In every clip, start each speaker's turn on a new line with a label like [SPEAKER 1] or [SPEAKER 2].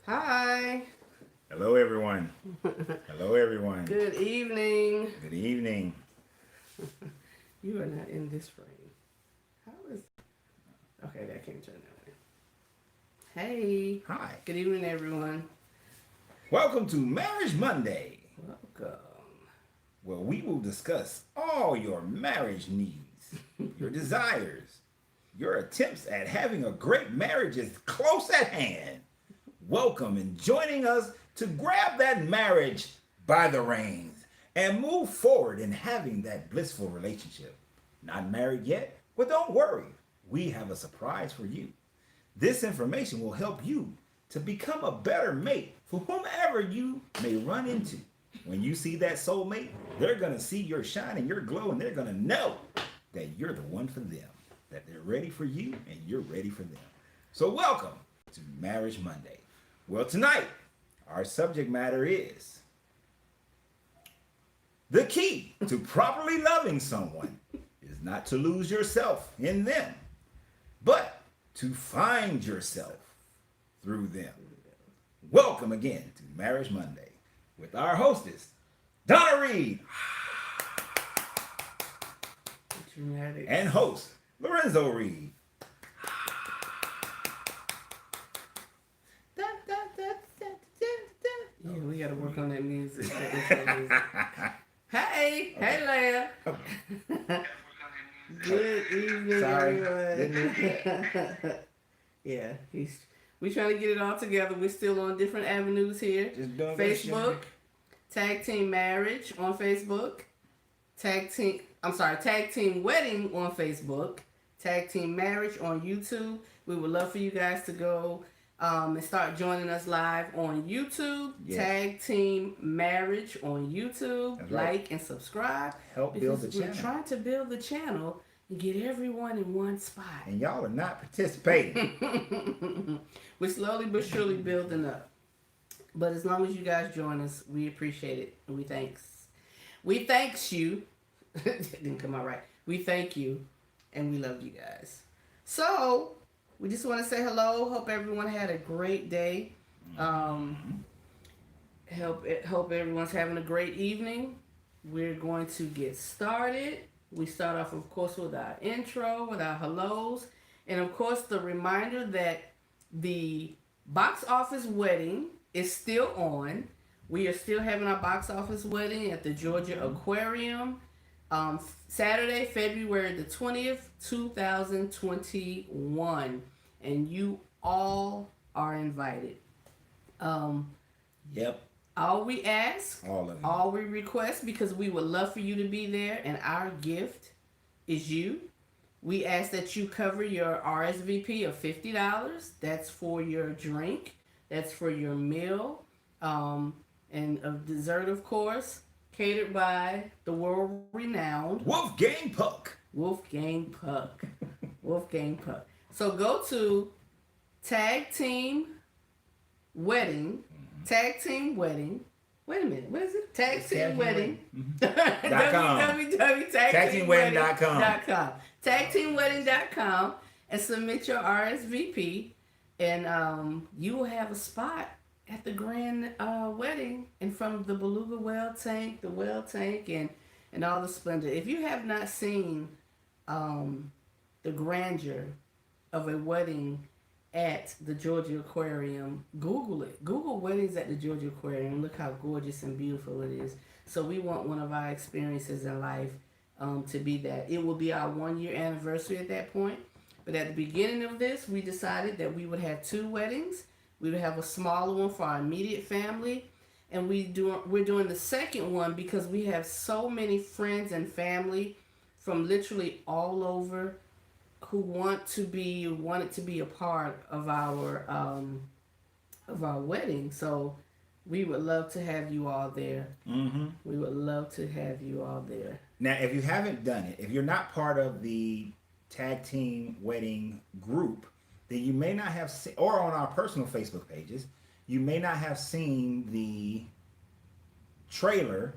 [SPEAKER 1] Hi.
[SPEAKER 2] Hello, everyone. Hello, everyone.
[SPEAKER 1] Good evening.
[SPEAKER 2] Good evening.
[SPEAKER 1] You are not in this frame. How is? Okay, that can't turn that way. Hey.
[SPEAKER 2] Hi.
[SPEAKER 1] Good evening, everyone.
[SPEAKER 2] Welcome to Marriage Monday,
[SPEAKER 1] Welcome.
[SPEAKER 2] where we will discuss all your marriage needs, your desires, your attempts at having a great marriage is close at hand. Welcome and joining us to grab that marriage by the reins and move forward in having that blissful relationship. Not married yet? Well, don't worry. We have a surprise for you. This information will help you to become a better mate for whomever you may run into. When you see that soulmate, they're going to see your shine and your glow, and they're going to know that you're the one for them, that they're ready for you and you're ready for them. So welcome to Marriage Monday. Well, tonight, our subject matter is the key to properly loving someone is not to lose yourself in them, but to find yourself through them. Welcome again to Marriage Monday with our hostess, Donna Reed,
[SPEAKER 1] Dramatic.
[SPEAKER 2] and host, Larenzo Reed.
[SPEAKER 1] Yeah, we gotta work on that music. Hey, Leah. Good evening,
[SPEAKER 2] Sorry.
[SPEAKER 1] everyone. Yeah, we trying to get it all together. We're still on different avenues here.
[SPEAKER 2] Just doing
[SPEAKER 1] Facebook, Tag Team Marriage on Facebook, Tag Team Wedding on Facebook, Tag Team Marriage on YouTube. We would love for you guys to go and start joining us live on YouTube.
[SPEAKER 2] Yes.
[SPEAKER 1] Tag Team Marriage on YouTube.
[SPEAKER 2] That's right.
[SPEAKER 1] Like and subscribe.
[SPEAKER 2] Help build the
[SPEAKER 1] Because we're
[SPEAKER 2] channel.
[SPEAKER 1] trying to build the channel and get everyone in one spot.
[SPEAKER 2] And y'all are not participating.
[SPEAKER 1] We're slowly but surely building up. But as long as you guys join us, we appreciate it. And we thanks you. It didn't come out right. We thank you and we love you guys. So we just want to say hello. Hope everyone had a great day. Hope everyone's having a great evening. We're going to get started. We start off, of course, with our intro, with our hellos, and of course the reminder that the box office wedding is still on. We are still having our box office wedding at the Georgia Aquarium, Saturday, February the 20th, 2021, and you all are invited.
[SPEAKER 2] Yep.
[SPEAKER 1] All we ask,
[SPEAKER 2] All of you.
[SPEAKER 1] all we request, because we would love for you to be there, and our gift is you. We ask that you cover your RSVP of $50. That's for your drink. That's for your meal. And a dessert, of course, catered by the world-renowned
[SPEAKER 2] Wolfgang Puck.
[SPEAKER 1] Wolfgang Puck. Wolfgang Puck. So go to Tag Team Wedding. Tag Team Wedding. Wait a minute. What is it? Tag Team Wedding. www.tagteamwedding.com. Tagteamwedding.com and submit your RSVP, and you will have a spot at the grand wedding in front of the beluga whale tank, and all the splendor. If you have not seen the grandeur of a wedding at the Georgia Aquarium, Google it. Google weddings at the Georgia Aquarium. Look how gorgeous and beautiful it is. So we want one of our experiences in life to be that. It will be our 1-year anniversary at that point. But at the beginning of this, we decided that we would have 2 weddings. We would have a smaller one for our immediate family, and we're doing the second one because we have so many friends and family from literally all over who wanted to be a part of our wedding. So we would love to have you all there.
[SPEAKER 2] Mm-hmm.
[SPEAKER 1] We would love to have you all there.
[SPEAKER 2] Now, if you haven't done it, if you're not part of the Tag Team Wedding group, then you may not have seen, or on our personal Facebook pages, you may not have seen the trailer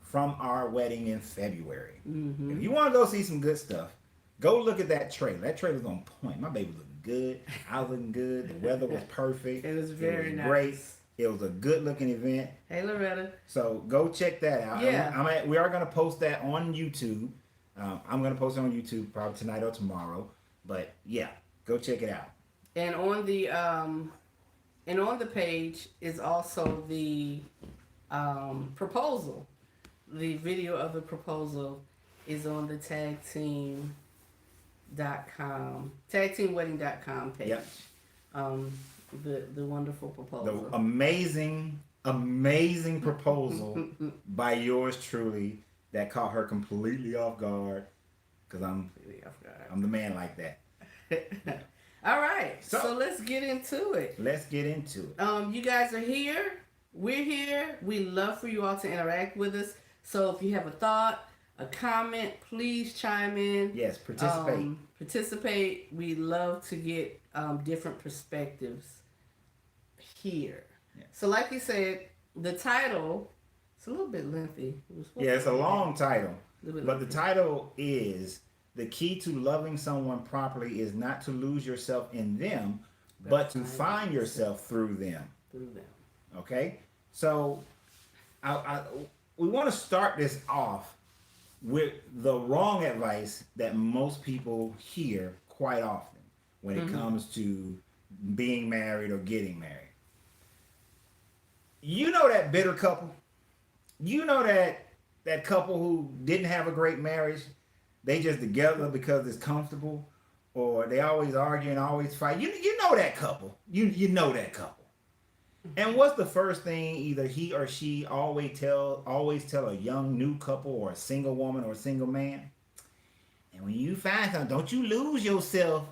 [SPEAKER 2] from our wedding in February.
[SPEAKER 1] Mm-hmm.
[SPEAKER 2] If you want to go see some good stuff, go look at that trailer. That trailer's on point. My baby looked good. I was looking good. The weather was perfect.
[SPEAKER 1] It was very nice.
[SPEAKER 2] Great. It was a good looking event.
[SPEAKER 1] Hey, Loretta.
[SPEAKER 2] So go check that out.
[SPEAKER 1] Yeah.
[SPEAKER 2] We are going to post that on YouTube. I'm going to post it on YouTube probably tonight or tomorrow. But yeah, go check it out.
[SPEAKER 1] And on the page is also the proposal. The video of the proposal is on the tagteamwedding.com page.
[SPEAKER 2] Yep.
[SPEAKER 1] The wonderful proposal.
[SPEAKER 2] The amazing proposal by yours truly that caught her completely off guard, because I'm the man like that.
[SPEAKER 1] All right, so let's get into it. You guys are here. We're here. We love for you all to interact with us. So if you have a thought, a comment, please chime in.
[SPEAKER 2] Yes, participate.
[SPEAKER 1] Participate. We love to get different perspectives here. Yeah. So like you said, the title, it's a little bit lengthy.
[SPEAKER 2] It's a long title. But the title is, "The key to loving someone properly is not to lose yourself in them, but to find yourself through them." Okay? So we want to start this off with the wrong advice that most people hear quite often when it comes to being married or getting married. You know that bitter couple? You know that couple who didn't have a great marriage? They just together because it's comfortable, or they always argue and always fight. You know that couple. You know that couple. And what's the first thing either he or she always tell a young new couple, or a single woman or a single man? And when you find something, don't you lose yourself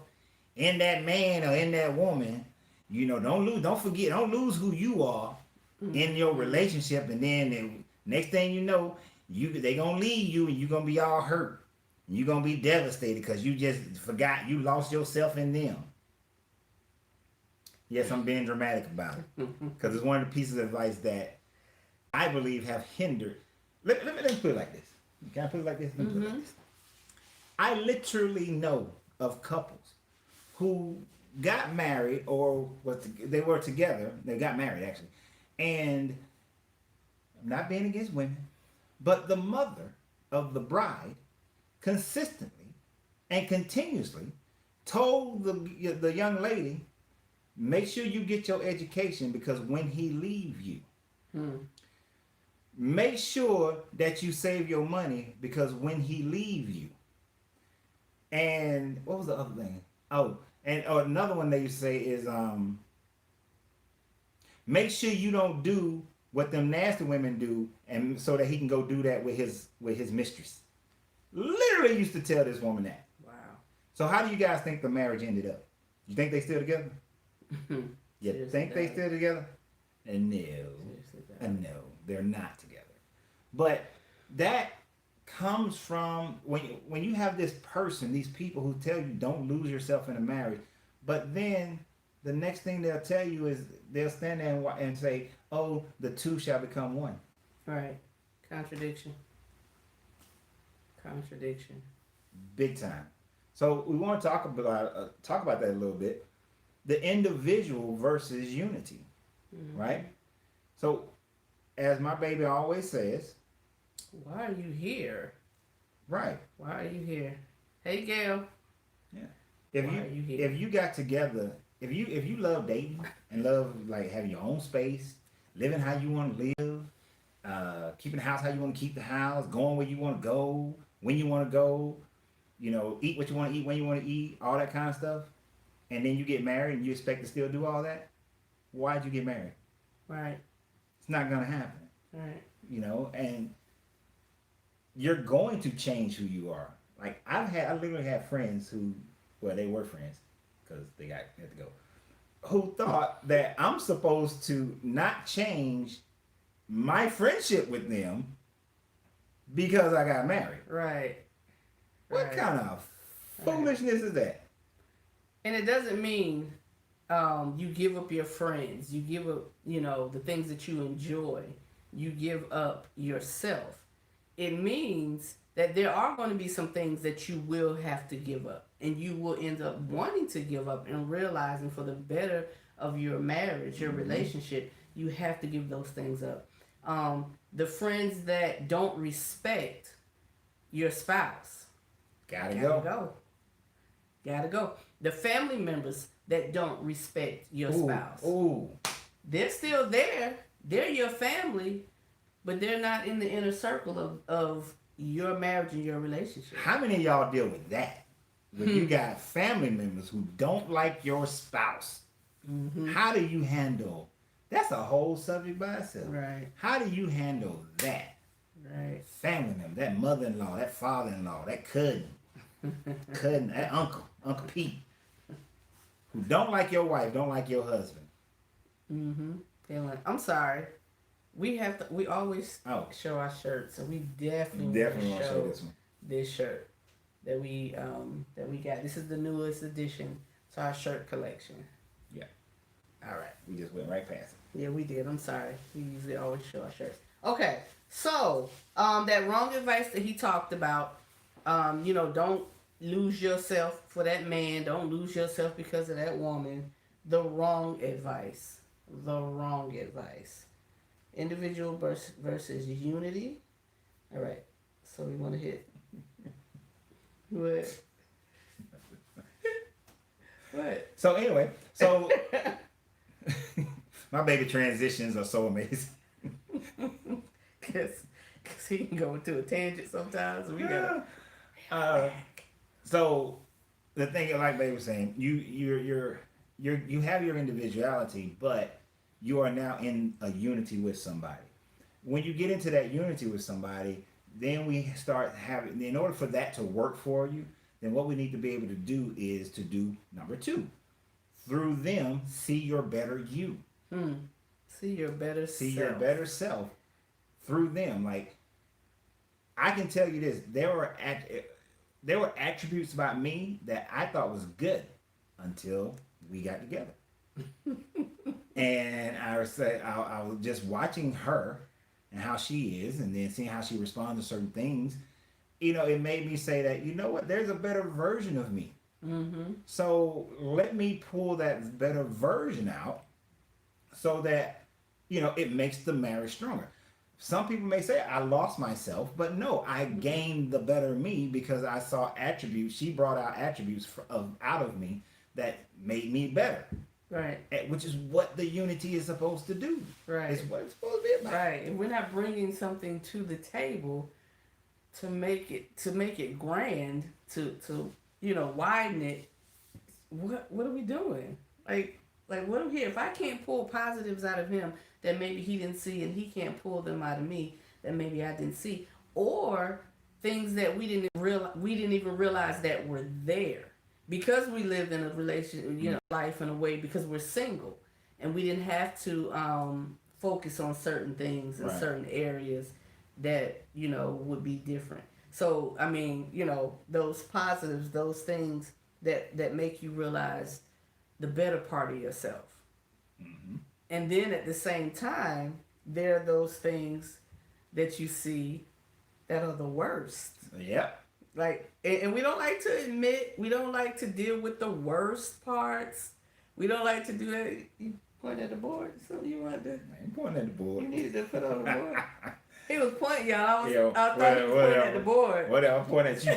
[SPEAKER 2] in that man or in that woman. Don't lose who you are in your relationship. And then next thing you know, they gonna leave you, and you're gonna be all hurt. You're going to be devastated because you just forgot you lost yourself in them. Yes, I'm being dramatic about it, because it's one of the pieces of advice that I believe have hindered. Let me put it like this. Can I put it like this? Let me put it like this. I literally know of couples who got married, or they were together. They got married, actually. And I'm not being against women, but the mother of the bride consistently and continuously told the young lady, make sure you get your education, because when he leave you, make sure that you save your money, because when he leave you. And what was the other thing? Another one they used to say is, make sure you don't do what them nasty women do, and so that he can go do that with his mistress. Literally used to tell this woman that.
[SPEAKER 1] Wow.
[SPEAKER 2] So how do you guys think the marriage ended up? You think they still together? You think they still together? No, they're not together. But that comes from when you have this person, these people who tell you don't lose yourself in a marriage, but then the next thing they'll tell you is they'll stand there and say, "Oh, the two shall become one."
[SPEAKER 1] Right. Contradiction.
[SPEAKER 2] Big time. So we want to talk about that a little bit. The individual versus unity, right? So, as my baby always says,
[SPEAKER 1] why are you here?
[SPEAKER 2] Right.
[SPEAKER 1] Why are you here? Hey, Gail.
[SPEAKER 2] Yeah. If you got together, if you love dating and love like having your own space, living how you want to live, keeping the house how you want to keep the house, going where you want to go, when you want to go, eat what you want to eat, when you want to eat, all that kind of stuff, and then you get married and you expect to still do all that, why'd you get married?
[SPEAKER 1] Right.
[SPEAKER 2] It's not going to happen.
[SPEAKER 1] Right.
[SPEAKER 2] And you're going to change who you are. Like, I literally had friends who, well, they were friends because they had to go, who thought that I'm supposed to not change my friendship with them because I got married.
[SPEAKER 1] Right.
[SPEAKER 2] What kind of foolishness is that?
[SPEAKER 1] And it doesn't mean you give up your friends. You give up, the things that you enjoy. You give up yourself. It means that there are going to be some things that you will have to give up. and you will end up wanting to give up and realizing for the better of your marriage, your relationship, you have to give those things up. The friends that don't respect your spouse,
[SPEAKER 2] gotta go.
[SPEAKER 1] Gotta go. The family members that don't respect your spouse, they're still there. They're your family, but they're not in the inner circle of your marriage and your relationship.
[SPEAKER 2] How many of y'all deal with that? When you got family members who don't like your spouse, how do you handle? That's a whole subject by itself.
[SPEAKER 1] Right.
[SPEAKER 2] How do you handle that?
[SPEAKER 1] Right.
[SPEAKER 2] Family member, that mother-in-law, that father-in-law, that cousin, that Uncle Pete, who don't like your wife, don't like your husband.
[SPEAKER 1] Feeling. I'm sorry. We always show our shirts, so we definitely want to show this shirt that we got. This is the newest addition to our shirt collection.
[SPEAKER 2] Yeah. All right. We just went right past it.
[SPEAKER 1] Yeah, we did. I'm sorry. We usually always show our shirts. Okay. So, that wrong advice that he talked about, don't lose yourself for that man. Don't lose yourself because of that woman. The wrong advice. Individual versus unity. All right. So we want to hit. What? What?
[SPEAKER 2] So anyway, my baby transitions are so amazing.
[SPEAKER 1] Cause he can go into a tangent sometimes. We gotta.
[SPEAKER 2] So the thing, like baby was saying, you have your individuality, but you are now in a unity with somebody. When you get into that unity with somebody, then we start having. In order for that to work for you, then what we need to be able to do is to do number 2. Through them, see your better you.
[SPEAKER 1] See your better
[SPEAKER 2] See
[SPEAKER 1] self.
[SPEAKER 2] your better self through them. Like, I can tell you this: there were attributes about me that I thought was good until we got together. And I was just watching her and how she is, and then seeing how she responds to certain things. It made me say that, you know what, there's a better version of me. So let me pull that better version out so that, it makes the marriage stronger. Some people may say I lost myself, but no, I gained the better me because I saw attributes. She brought out attributes out of me that made me better.
[SPEAKER 1] Right.
[SPEAKER 2] Which is what the unity is supposed to do.
[SPEAKER 1] Right.
[SPEAKER 2] It's what it's supposed to be about.
[SPEAKER 1] Right. And we're not bringing something to the table to make it grand, to widen it. What are we doing? Like what are we here? If I can't pull positives out of him that maybe he didn't see, and he can't pull them out of me that maybe I didn't see, or things that we didn't even realize that were there. Because we lived in a relationship, life in a way, because we're single, and we didn't have to focus on certain things in certain areas that would be different. So I mean, those positives, those things that make you realize the better part of yourself, and then at the same time, there are those things that you see that are the worst.
[SPEAKER 2] Yep.
[SPEAKER 1] Like, and we don't like to admit, we don't like to deal with the worst parts. We don't like to do that. You point at the board? Something you want to do?
[SPEAKER 2] I ain't pointing at the board.
[SPEAKER 1] You needed to put on the board. He was pointing, y'all. I thought he was pointing at the board.
[SPEAKER 2] Whatever, I'm pointing at you.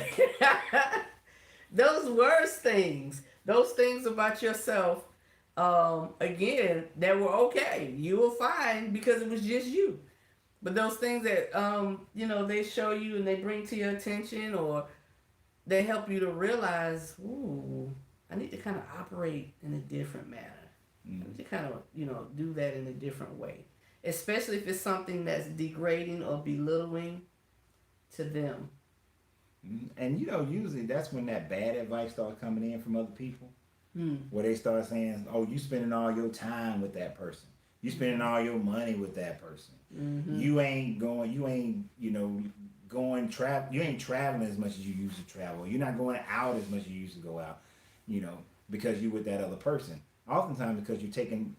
[SPEAKER 1] Those worst things, those things about yourself, again, that were okay. You were fine because it was just you. But those things that, they show you and they bring to your attention, or they help you to realize, ooh, I need to kind of operate in a different manner. I need to kind of, do that in a different way. Especially if it's something that's degrading or belittling to them.
[SPEAKER 2] And, usually that's when that bad advice starts coming in from other people. Where they start saying, oh, you spending all your time with that person. You spending all your money with that person. You ain't traveling as much as you used to travel. You're not going out as much as you used to go out, because you with that other person. Oftentimes because you're taking,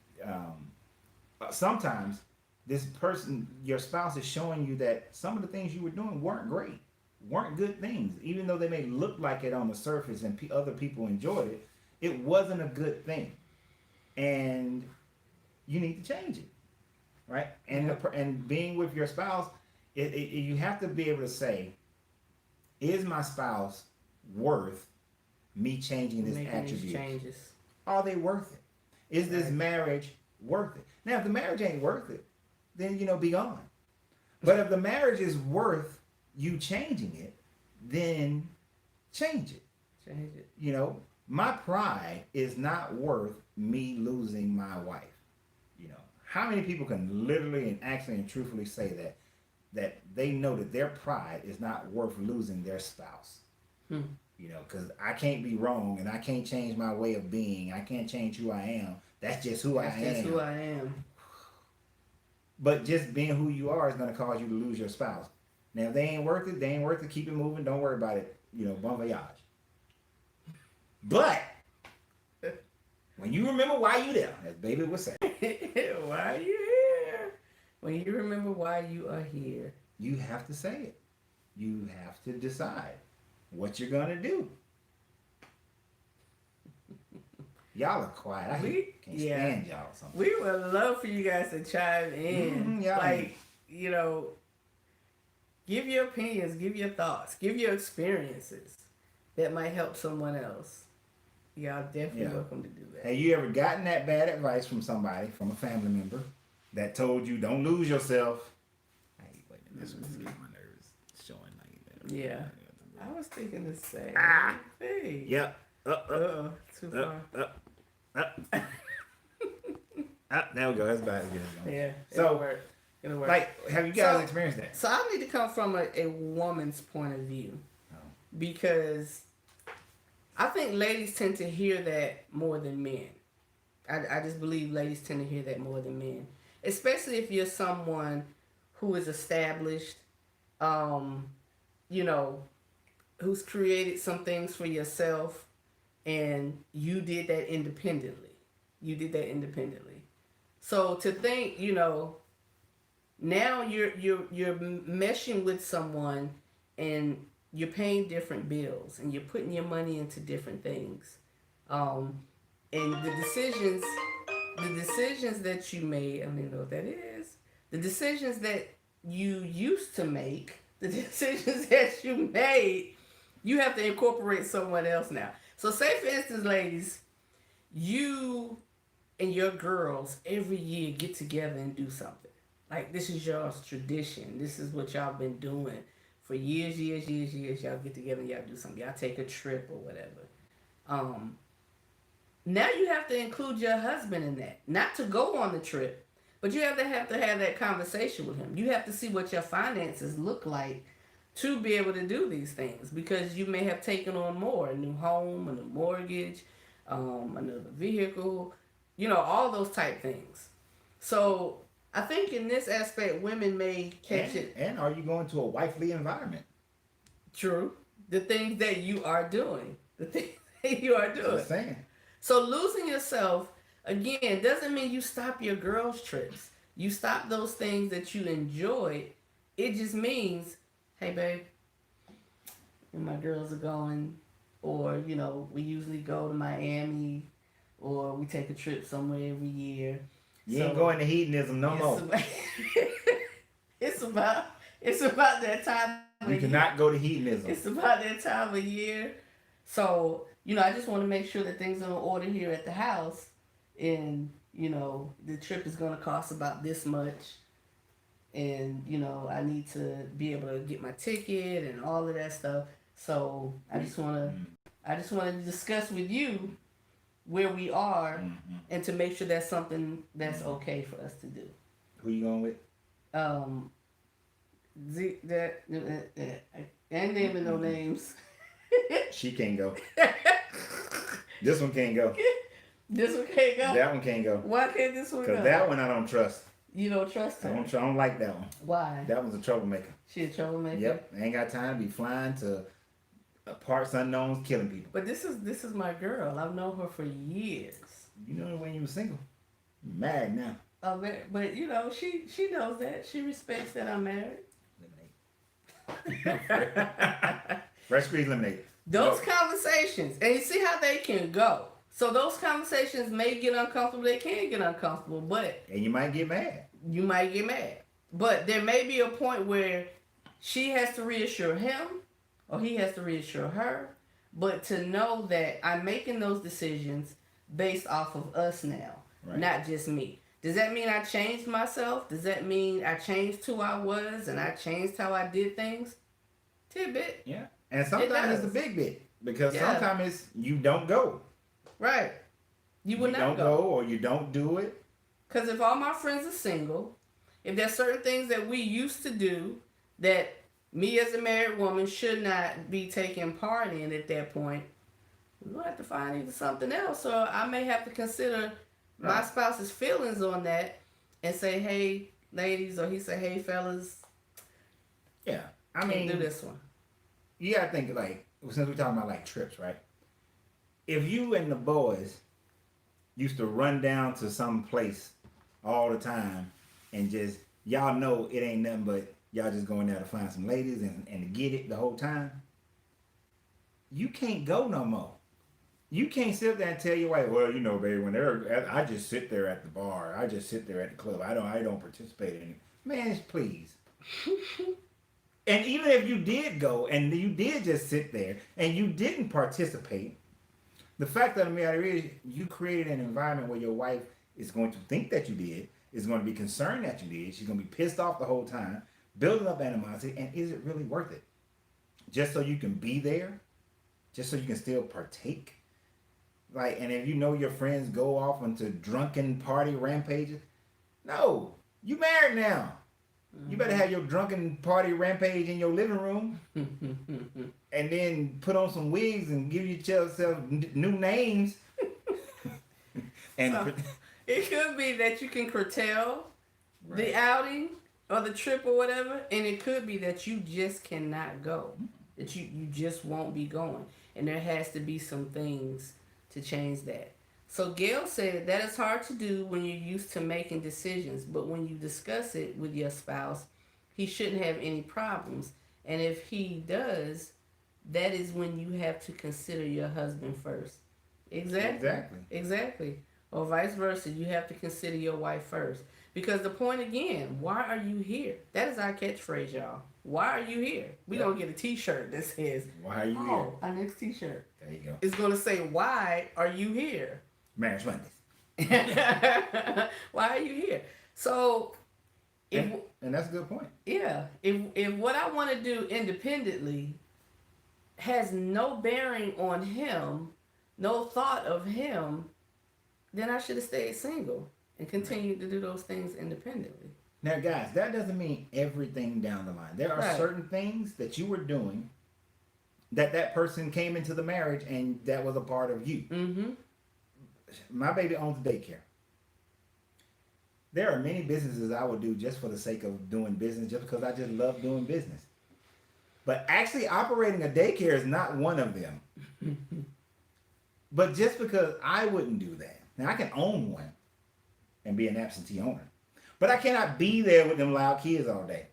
[SPEAKER 2] sometimes this person, your spouse, is showing you that some of the things you were doing weren't great. weren't good things. Even though they may look like it on the surface and other people enjoyed it, it wasn't a good thing. And you need to change it, right? And and being with your spouse, you have to be able to say, is my spouse worth me changing this attribute?
[SPEAKER 1] Changes.
[SPEAKER 2] Are they worth it? Is this marriage worth it? Now, if the marriage ain't worth it, then, be gone. But if the marriage is worth you changing it, then change it.
[SPEAKER 1] Change it.
[SPEAKER 2] My pride is not worth me losing my wife. How many people can literally and actually and truthfully say that they know that their pride is not worth losing their spouse? Because I can't be wrong and I can't change my way of being. I can't change who I am. That's just who I am.
[SPEAKER 1] That's just who I am.
[SPEAKER 2] But just being who you are is going to cause you to lose your spouse. Now, if they ain't worth it, keep it moving. Don't worry about it. Bon voyage. But when you remember why you there, as baby would say.
[SPEAKER 1] Why are you here? When you remember why you are here.
[SPEAKER 2] You have to say it. You have to decide what you're going to do. Y'all are quiet. I can't stand y'all sometimes.
[SPEAKER 1] We would love for you guys to chime in. Give your opinions, give your thoughts, give your experiences that might help someone else. Y'all definitely welcome to do that.
[SPEAKER 2] Have you ever gotten that bad advice from somebody, from a family member, that told you don't lose yourself? Hey, wait a minute, this one's getting my nerves showing like that.
[SPEAKER 1] Yeah. I was thinking the same thing.
[SPEAKER 2] Yep.
[SPEAKER 1] Too far.
[SPEAKER 2] There we go. That's about it.
[SPEAKER 1] Yeah.
[SPEAKER 2] So,
[SPEAKER 1] it'll work.
[SPEAKER 2] Like, have you guys experienced that?
[SPEAKER 1] So I need to come from a woman's point of view. Because I think ladies tend to hear that more than men. I just believe ladies tend to hear that more than men. Especially if you're someone who is established, who's created some things for yourself, and you did that independently. So to think, now you're meshing with someone and you're paying different bills and you're putting your money into different things. And the decisions that you made, I don't even know what that is. The decisions that you used to make, the decisions that you made, you have to incorporate someone else now. So say for instance, ladies, you and your girls every year get together and do something. Like this is y'all's tradition. This is what y'all been doing for years. Y'all get together and y'all do something. Y'all take a trip or whatever. Now you have to include your husband in that. Not to go on the trip, but you have to have that conversation with him. You have to see what your finances look like to be able to do these things, because you may have taken on more, a new home, a new mortgage, another vehicle, all those type things. So I think in this aspect, women may catch it.
[SPEAKER 2] And are you going to a wifely environment?
[SPEAKER 1] True. The things that you are doing.
[SPEAKER 2] Just saying.
[SPEAKER 1] So losing yourself, again, doesn't mean you stop your girls' trips. You stop those things that you enjoyed. It just means, hey, babe, and my girls are going, or, we usually go to Miami, or we take a trip somewhere every year.
[SPEAKER 2] You ain't going to hedonism no more.
[SPEAKER 1] It's about that time of year.
[SPEAKER 2] You cannot go to hedonism.
[SPEAKER 1] It's about that time of year. So, I just want to make sure that things are in order here at the house. And, the trip is going to cost about this much. And, I need to be able to get my ticket and all of that stuff. So I just want to discuss with you where we are, and to make sure that's something that's okay for us to do.
[SPEAKER 2] Who you going with?
[SPEAKER 1] I ain't naming no names.
[SPEAKER 2] She can't go. This one can't go.
[SPEAKER 1] This one can't go?
[SPEAKER 2] That one can't go.
[SPEAKER 1] Why can't this one go?
[SPEAKER 2] Because that one I don't trust.
[SPEAKER 1] You don't trust her?
[SPEAKER 2] I don't like that one.
[SPEAKER 1] Why?
[SPEAKER 2] That one's a troublemaker.
[SPEAKER 1] She a troublemaker?
[SPEAKER 2] Yep. I ain't got time to be flying to parts unknowns, killing people.
[SPEAKER 1] But this is my girl. I've known her for years.
[SPEAKER 2] You know when you were single. You're married now.
[SPEAKER 1] Oh, but she knows that. She respects that I'm married.
[SPEAKER 2] Fresh squeezed lemonade.
[SPEAKER 1] Those conversations, and you see how they can go. So those conversations may get uncomfortable. They can get uncomfortable, but
[SPEAKER 2] and you might get mad.
[SPEAKER 1] You might get mad, but there may be a point where she has to reassure him, or he has to reassure her. But to know that I'm making those decisions based off of us now, right, not just me. Does that mean I changed myself? Does that mean I changed who I was and I changed how I did things? Tidbit.
[SPEAKER 2] Yeah. And sometimes it's a big bit. Because sometimes it's you don't go.
[SPEAKER 1] Right. You will not
[SPEAKER 2] go. Or you don't do it.
[SPEAKER 1] Because if all my friends are single, if there's certain things that we used to do that me as a married woman should not be taking part in at that point, we'll have to find either something else, or I may have to consider my spouse's feelings on that and say, hey, ladies, or he say, hey, fellas.
[SPEAKER 2] Yeah. I mean,
[SPEAKER 1] do this one.
[SPEAKER 2] You got to think, like, since we're talking about, like, trips, right? If you and the boys used to run down to some place all the time and just, y'all know it ain't nothing but y'all just going there to find some ladies and to get it the whole time, you can't go no more. You can't sit there and tell your wife, well, you know, baby, I just sit there at the bar. I just sit there at the club. I don't participate in it. Man, please. And even if you did go and you did just sit there and you didn't participate, the fact of the matter is you created an environment where your wife is going to think that you did, is going to be concerned that you did. She's going to be pissed off the whole time, building up animosity. And is it really worth it? Just so you can be there? Just so you can still partake? Like, and if you know your friends go off into drunken party rampages, no, you married now. Mm-hmm. You better have your drunken party rampage in your living room, and then put on some wigs and give yourself new names. And
[SPEAKER 1] so, it could be that you can curtail the outing or the trip or whatever, and it could be that you just cannot go, that you just won't be going, and there has to be some things to change that. So Gail said that is hard to do when you're used to making decisions, but when you discuss it with your spouse, he shouldn't have any problems. And if he does, that is when you have to consider your husband first. Exactly. Or vice versa, you have to consider your wife first. Because the point again, why are you here? That is our catchphrase, y'all. Why are you here? We're going to get a t-shirt that says,
[SPEAKER 2] why are you here?
[SPEAKER 1] Our next t-shirt.
[SPEAKER 2] There you go.
[SPEAKER 1] It's going to say, why are you here?
[SPEAKER 2] Marriage Mondays.
[SPEAKER 1] Why are you here? So,
[SPEAKER 2] and that's a good point.
[SPEAKER 1] Yeah. If what I want to do independently has no bearing on him, no thought of him, then I should have stayed single and continued to do those things independently.
[SPEAKER 2] Now, guys, that doesn't mean everything down the line. There are certain things that you were doing that person came into the marriage and that was a part of you. Mm-hmm. My baby owns a daycare. There are many businesses I would do just for the sake of doing business, just because I just love doing business. But actually operating a daycare is not one of them. But just because I wouldn't do that. Now, I can own one and be an absentee owner. But I cannot be there with them loud kids all day.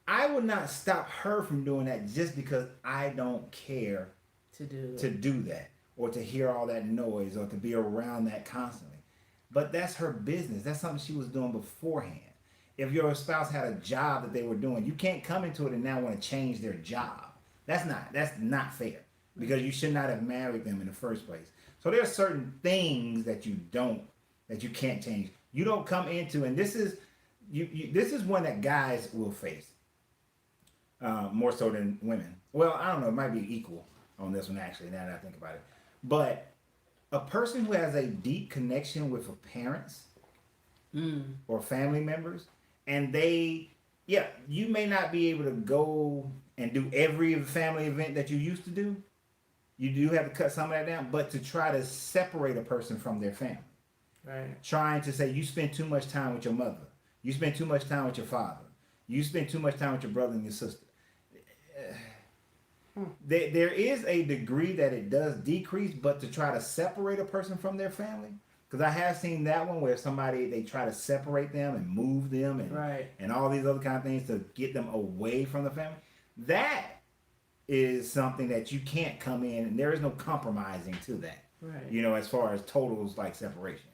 [SPEAKER 2] I would not stop her from doing that just because I don't care to do that, or to hear all that noise, or to be around that constantly. But that's her business. That's something she was doing beforehand. If your spouse had a job that they were doing, you can't come into it and now want to change their job. That's not fair, because you should not have married them in the first place. So there are certain things that you can't change. You don't come into, and this is one that guys will face more so than women. Well, I don't know. It might be equal on this one, actually, now that I think about it. But a person who has a deep connection with parents or family members, and you may not be able to go and do every family event that you used to do. You do have to cut some of that down, but to try to separate a person from their family. Right. Trying to say, you spend too much time with your mother. You spend too much time with your father. You spend too much time with your brother and your sister. There is a degree that it does decrease, but to try to separate a person from their family, Because I have seen that one where somebody, they try to separate them and move them and all these other kind of things to get them away from the family. That is something that you can't come in, and there is no compromising to that.
[SPEAKER 1] Right.
[SPEAKER 2] You know, as far as totals like separation.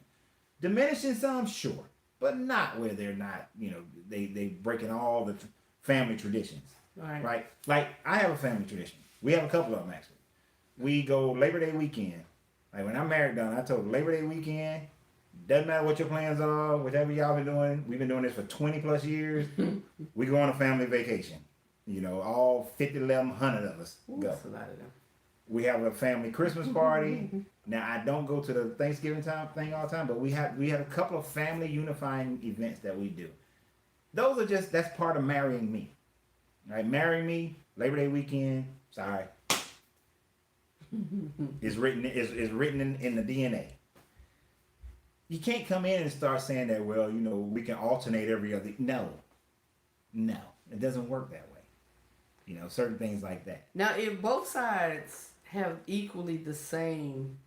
[SPEAKER 2] Diminishing some, sure, but not where they're not, you know, they breaking all the family traditions. Right. Like, I have a family tradition. We have a couple of them, actually. We go Labor Day weekend. Like, when I'm married done, I told Labor Day weekend, doesn't matter what your plans are, whatever y'all been doing. We've been doing this for 20 plus years. We go on a family vacation. You know, all 50, 100 of us go.
[SPEAKER 1] That's a lot of them.
[SPEAKER 2] We have a family Christmas party. Now, I don't go to the Thanksgiving time thing all the time, but we have a couple of family unifying events that we do. Those are just, that's part of marrying me. Right? Marrying me, Labor Day weekend, sorry. It's written in the DNA. You can't come in and start saying that, well, you know, we can alternate every other. No, it doesn't work that way. You know, certain things like that.
[SPEAKER 1] Now, if both sides have equally the same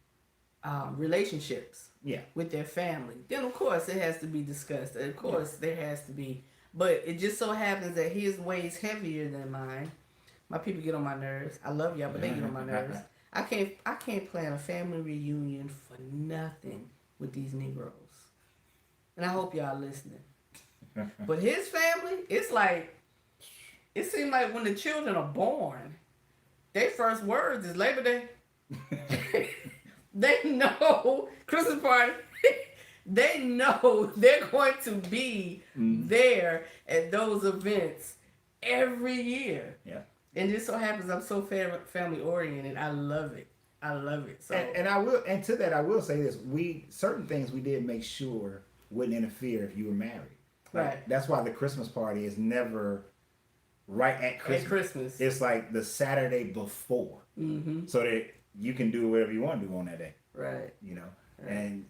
[SPEAKER 1] relationships with their family, then of course it has to be discussed. Of course there has to be. But it just so happens that his weighs heavier than mine. My people get on my nerves. I love y'all, but they get on my nerves. I can't plan a family reunion for nothing with these Negroes. And I hope y'all listening. But his family, it's like, it seems like when the children are born, their first words is Labor Day. They know Christmas party. They know they're going to be there at those events every year.
[SPEAKER 2] Yeah.
[SPEAKER 1] And it so happens I'm so family oriented. I love it. So
[SPEAKER 2] and I will, and to that I will say this: certain things we did make sure wouldn't interfere if you were married. Like,
[SPEAKER 1] right.
[SPEAKER 2] That's why the Christmas party is never right at Christmas.
[SPEAKER 1] At Christmas.
[SPEAKER 2] It's like the Saturday before, so that you can do whatever you want to do on that day.
[SPEAKER 1] Right.
[SPEAKER 2] You know,
[SPEAKER 1] right.
[SPEAKER 2] And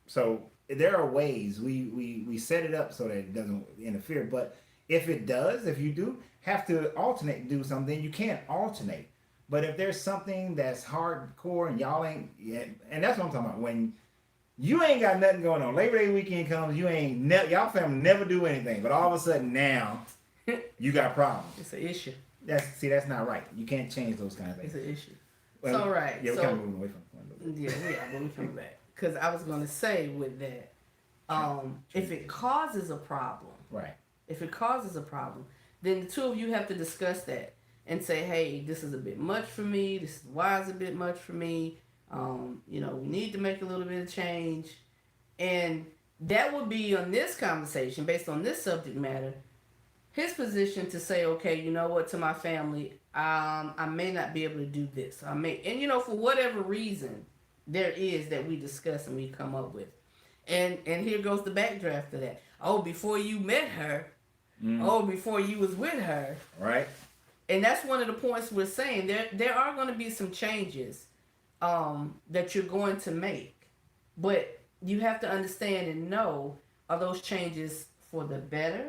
[SPEAKER 2] so there are ways we set it up so that it doesn't interfere. But if it does, if you do have to alternate and do something, you can't alternate. But if there's something that's hardcore and y'all ain't, and that's what I'm talking about. When you ain't got nothing going on, Labor Day weekend comes, you ain't y'all family never do anything, but all of a sudden now you got problems.
[SPEAKER 1] It's an issue.
[SPEAKER 2] That's not right. You can't change those kind of things.
[SPEAKER 1] It's an issue.
[SPEAKER 2] Well,
[SPEAKER 1] so right.
[SPEAKER 2] Yeah, we're
[SPEAKER 1] so,
[SPEAKER 2] kind of moving away from it.
[SPEAKER 1] Yeah, but we come back. Because I was going to say with that, if it causes a problem,
[SPEAKER 2] right?
[SPEAKER 1] If it causes a problem, then the two of you have to discuss that and say, hey, this is a bit much for me. This is why it's a bit much for me. You know, we need to make a little bit of change. And that would be on this conversation, based on this subject matter, his position to say, okay, you know what, to my family, I may not be able to do this. And you know, for whatever reason there is that we discuss and we come up with. And here goes the backdraft to that. Oh, before you met her. Oh, before you was with her.
[SPEAKER 2] Right.
[SPEAKER 1] And that's one of the points we're saying. There are going to be some changes that you're going to make. But you have to understand and know, are those changes for the better?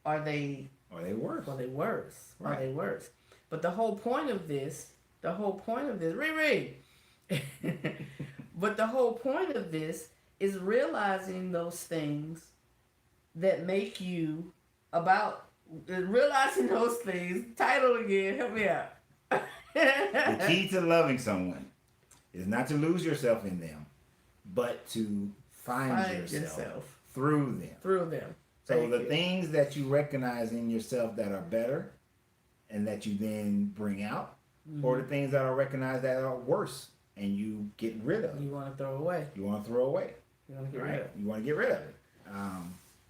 [SPEAKER 1] Are they
[SPEAKER 2] worse?
[SPEAKER 1] Are they worse?
[SPEAKER 2] Right.
[SPEAKER 1] Are they worse? But the whole point of this, Riri. But the whole point of this is realizing those things that make you realizing those things. Title again, help me out.
[SPEAKER 2] The key to loving someone is not to lose yourself in them, but to find yourself through them. So the things that you recognize in yourself that are better and that you then bring out, or the things that are recognized that are worse and you get rid of.
[SPEAKER 1] You want to throw away.
[SPEAKER 2] You want to throw away.
[SPEAKER 1] You want to get rid of it.
[SPEAKER 2] You want to get rid of it.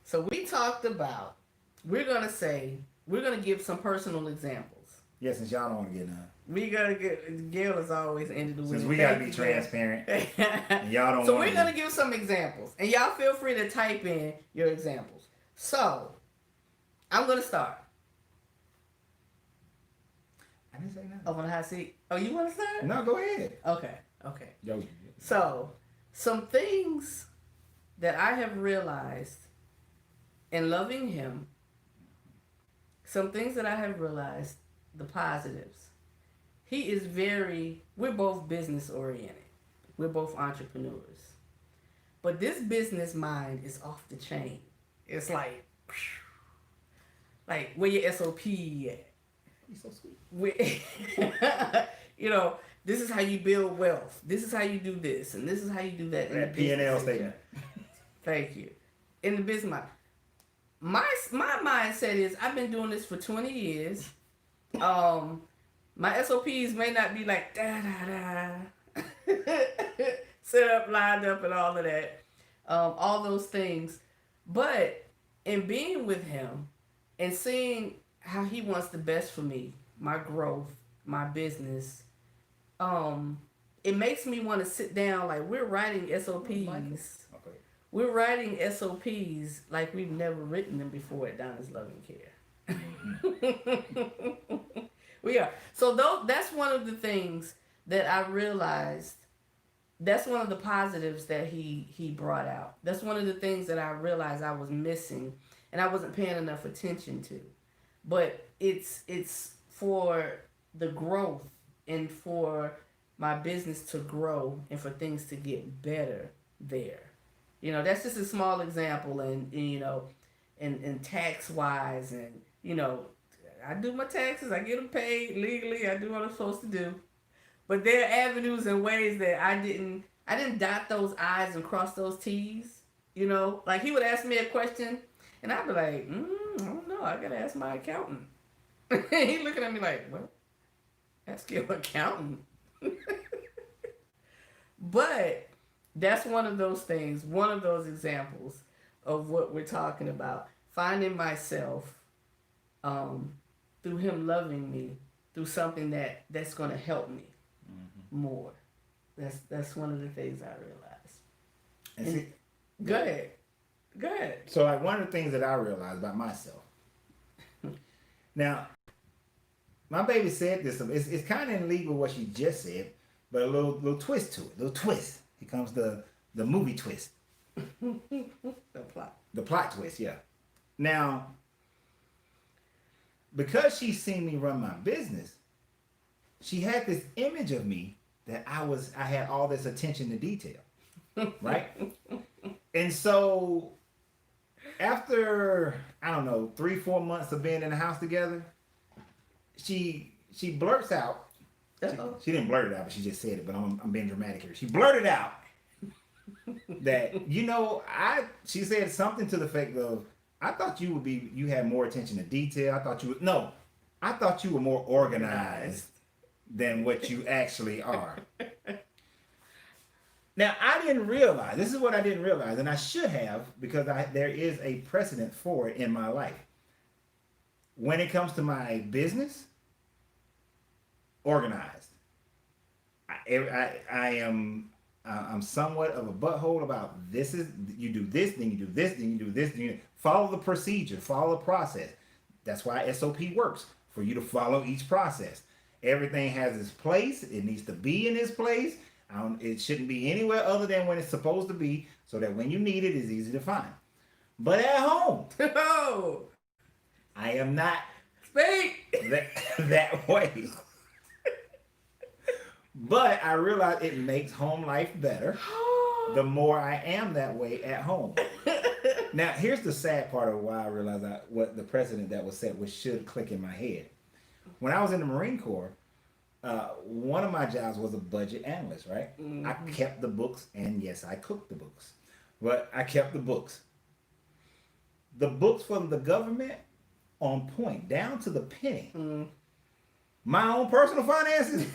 [SPEAKER 1] So we talked about, we're going to give some personal examples.
[SPEAKER 2] Yeah, since y'all don't want to get none.
[SPEAKER 1] We got to get, Gail is always ended the week.
[SPEAKER 2] Since we got to be transparent. And y'all don't
[SPEAKER 1] So we're going to give some examples. And y'all feel free to type in your examples. So, I'm going to start.
[SPEAKER 2] I didn't say nothing.
[SPEAKER 1] On the hot seat. Oh, you want to start?
[SPEAKER 2] No, go ahead.
[SPEAKER 1] Okay.
[SPEAKER 2] Yo.
[SPEAKER 1] So, some things that I have realized in loving him, the positives. We're both business oriented. We're both entrepreneurs. But this business mind is off the chain. It's like where your SOP at?
[SPEAKER 2] He's so sweet.
[SPEAKER 1] You know, this is how you build wealth. This is how you do this, and this is how you do that.
[SPEAKER 2] That P&L statement.
[SPEAKER 1] Thank you. In the business mind, my mindset is I've been doing this for 20 years. My SOPs may not be like da da da, set up, lined up, and all of that, all those things. But in being with him and seeing how he wants the best for me, my growth, my business, it makes me want to sit down. Like, we're writing SOPs. We're writing SOPs like we've never written them before at Donna's Loving Care. We are. So that's one of the things that I realized. That's one of the positives that he brought out. That's one of the things that I realized I was missing and I wasn't paying enough attention to. But it's for the growth and for my business to grow and for things to get better there. You know, that's just a small example, and you know, and tax wise, and you know, I do my taxes, I get them paid legally, I do what I'm supposed to do. But there are avenues and ways that I didn't dot those I's and cross those T's. You know, like he would ask me a question, and I'd be like, I don't know, I gotta ask my accountant. He looking at me like, well, ask your accountant. But that's one of those things, one of those examples of what we're talking about. Finding myself through him loving me, through something that's going to help me more. That's one of the things I realized. Go ahead.
[SPEAKER 2] So, like, one of the things that I realized about myself. Now, my baby said this. It's kind of in league with what she just said, but a little twist to it. Little twist. Here comes the movie twist. The plot twist, yeah. Now, because she's seen me run my business, she had this image of me that I had all this attention to detail. Right? And so after, I don't know, 3-4 months of being in the house together, she blurts out. She didn't blurt it out, but she just said it, but I'm being dramatic here. She blurted out that, you know, she said something to the effect of, I thought you had more attention to detail. I thought you were more organized than what you actually are. Now, I didn't realize, this is what I didn't realize, and I should have, because there is a precedent for it in my life. When it comes to my business, organized. I'm somewhat of a butthole about this is, you do this, then you do this, then you do this, then you follow the procedure, follow the process. That's why SOP works, for you to follow each process. Everything has its place. It needs to be in its place. It shouldn't be anywhere other than when it's supposed to be, so that when you need it, it's easy to find. But at home, I am not that way. But I realize it makes home life better the more I am that way at home. Now, here's the sad part of why I realized what the precedent that was set, which should click in my head. When I was in the Marine Corps, one of my jobs was a budget analyst, right? Mm-hmm. I kept the books, and yes, I cooked the books. But I kept the books. The books from the government on point, down to the penny. Mm. My own personal finances.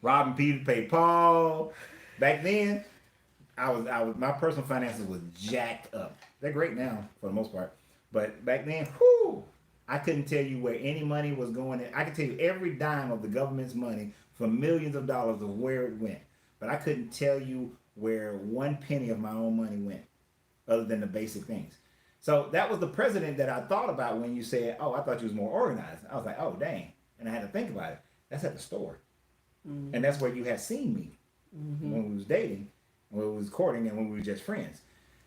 [SPEAKER 2] Robbing Peter, paid Paul. Back then, I was my personal finances was jacked up. They're great now for the most part, but back then, I couldn't tell you where any money was going in. I could tell you every dime of the government's money for millions of dollars of where it went, but I couldn't tell you where one penny of my own money went, other than the basic things. So that was the precedent that I thought about when you said, oh, I thought you was more organized. I was like, oh, dang. And I had to think about it. That's at the store. Mm-hmm. And that's where you had seen me when we was dating, when we was courting, and when we were just friends.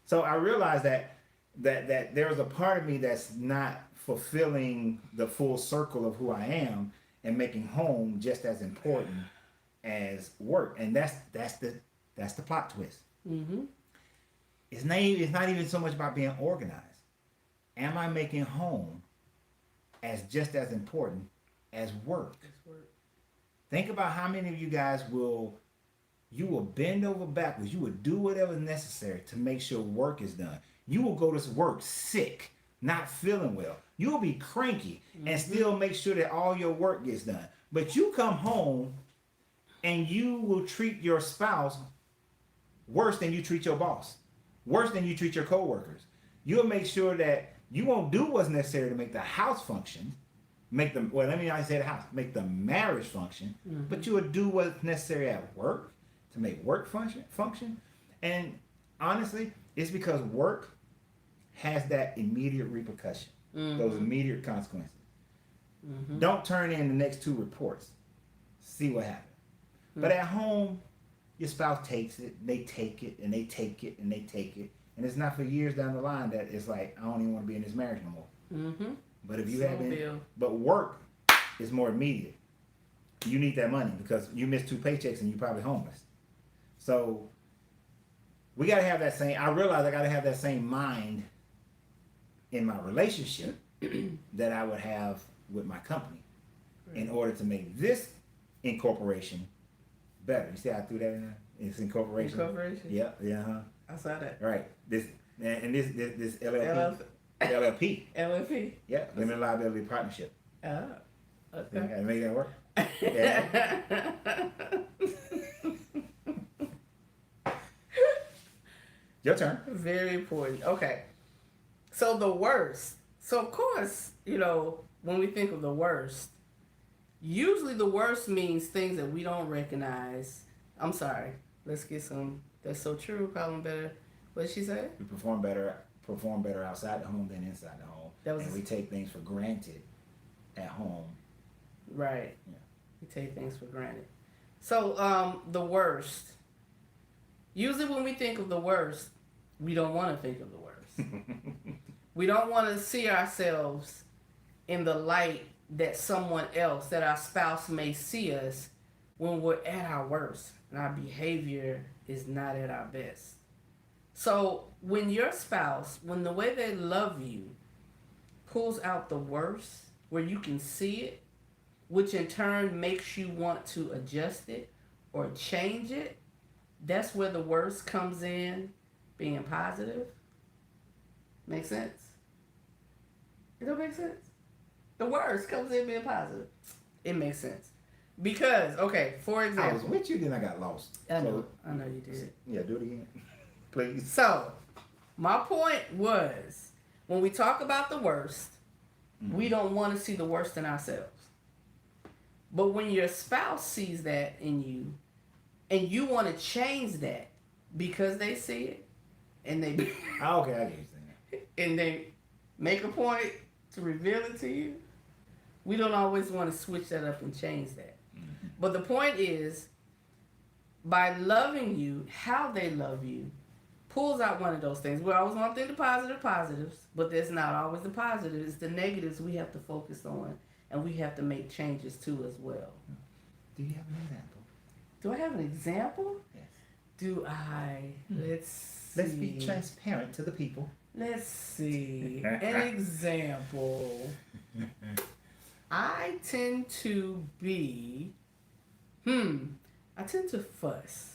[SPEAKER 2] So I realized that there was a part of me that's not fulfilling the full circle of who I am and making home just as important as work. And that's That's the plot twist.
[SPEAKER 1] Mm-hmm.
[SPEAKER 2] It's not even so much about being organized. Am I making home as just as important as work? Think about how many of you guys will bend over backwards. You will do whatever is necessary to make sure work is done. You will go to work sick, not feeling well. You will be cranky and still make sure that all your work gets done. But you come home and you will treat your spouse worse than you treat your boss, worse than you treat your coworkers. You'll make sure that you won't do what's necessary to make the house function, make the marriage function, but you will do what's necessary at work to make work function. And honestly, it's because work has that immediate repercussion, those immediate consequences. Don't turn in the next 2 reports. See what happens. But at home, your spouse takes it, they take it, and they take it, and they take it. And it's not for years down the line that it's like, I don't even want to be in this marriage no more. But if you but work is more immediate. You need that money because you missed 2 paychecks and you're probably homeless. So we got to have that same, I realize I got to have that same mind in my relationship that I would have with my company in order to make this incorporation better. You see how I threw that in there? It's incorporation.
[SPEAKER 1] Incorporation?
[SPEAKER 2] Yeah, yeah.
[SPEAKER 1] I saw that.
[SPEAKER 2] Right. This LLP. LLP.
[SPEAKER 1] LLP.
[SPEAKER 2] Yeah, limited liability partnership.
[SPEAKER 1] Oh, okay.
[SPEAKER 2] You gotta make that work. Yeah. Your turn.
[SPEAKER 1] Very important. Okay. So the worst. So of course, when we think of the worst, usually the worst means things that we don't recognize. I'm sorry. Let's get some. That's so true. Call them better. What did she say?
[SPEAKER 2] We perform better outside the home than inside the home. And we take things for granted at home.
[SPEAKER 1] Right.
[SPEAKER 2] Yeah.
[SPEAKER 1] We take things for granted. So the worst. Usually when we think of the worst, we don't want to think of the worst. We don't want to see ourselves in the light that someone else, that our spouse may see us when we're at our worst and our behavior is not at our best. So when your spouse, when the way they love you pulls out the worst, where you can see it, which in turn makes you want to adjust it or change it, that's where the worst comes in, being positive. Make sense? It don't make sense? The worst comes in being positive. It makes sense. Because, okay, for example.
[SPEAKER 2] I was with you, then I got lost.
[SPEAKER 1] I know you did.
[SPEAKER 2] Yeah, do it again. Please.
[SPEAKER 1] So, my point was, when we talk about the worst, we don't want to see the worst in ourselves. But when your spouse sees that in you, and you want to change that because they see it, and they
[SPEAKER 2] okay, I get you saying.
[SPEAKER 1] And they make a point to reveal it to you, we don't always want to switch that up and change that. But the point is, by loving you, how they love you pulls out one of those things. We always want to think the positives, but there's not always the positives. It's the negatives we have to focus on, and we have to make changes to as well.
[SPEAKER 2] Do you have an example?
[SPEAKER 1] Do I have an example?
[SPEAKER 2] Yes.
[SPEAKER 1] Do I?
[SPEAKER 2] Let's be transparent to the people.
[SPEAKER 1] Let's see. An example. I tend to be, I tend to fuss.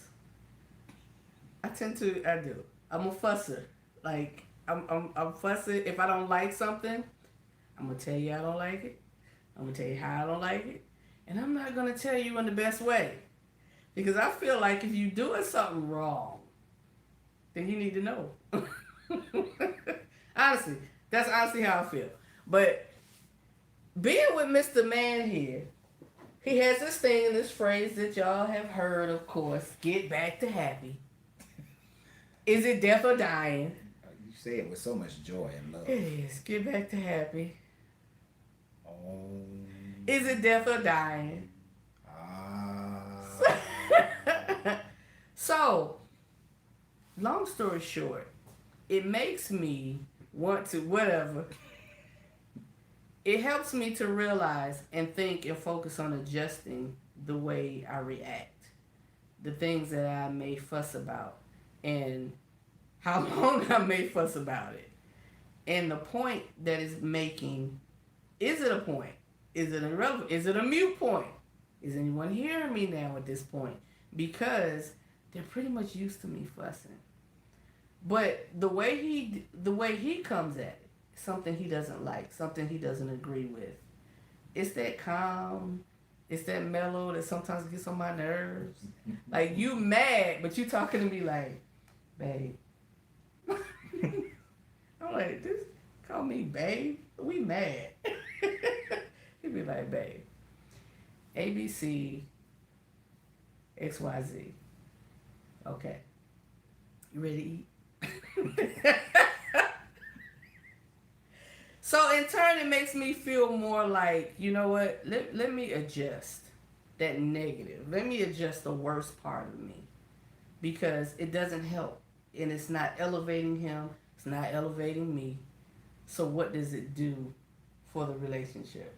[SPEAKER 1] I do. I'm a fusser. Like, I'm fussing. If I don't like something, I'm going to tell you I don't like it. I'm going to tell you how I don't like it. And I'm not going to tell you in the best way. Because I feel like if you're doing something wrong, then you need to know. Honestly, that's honestly how I feel. But being with Mr. Man here, he has this thing, this phrase that y'all have heard, of course, get back to happy. Is it death or dying?
[SPEAKER 2] You say it with so much joy and love.
[SPEAKER 1] It is. Get back to happy.
[SPEAKER 2] Oh.
[SPEAKER 1] Is it death or dying? So, long story short, it makes me want to, whatever. It helps me to realize and think and focus on adjusting the way I react. the things that I may fuss about and how long I may fuss about it. And the point that it's making, is it a point? Is it irrelevant? Is it a mute point? Is anyone hearing me now at this point? Because they're pretty much used to me fussing. But the way he comes at it, something he doesn't like, something he doesn't agree with. It's that calm, it's that mellow that sometimes gets on my nerves. Like, you mad, but you talking to me like, babe. I'm like, this call me babe? We mad. He'd be like, babe, ABC, XYZ. Okay. You ready to eat? So in turn, it makes me feel more like, you know what? Let me adjust that negative. Let me adjust the worst part of me, because it doesn't help, and it's not elevating him. It's not elevating me. So what does it do for the relationship?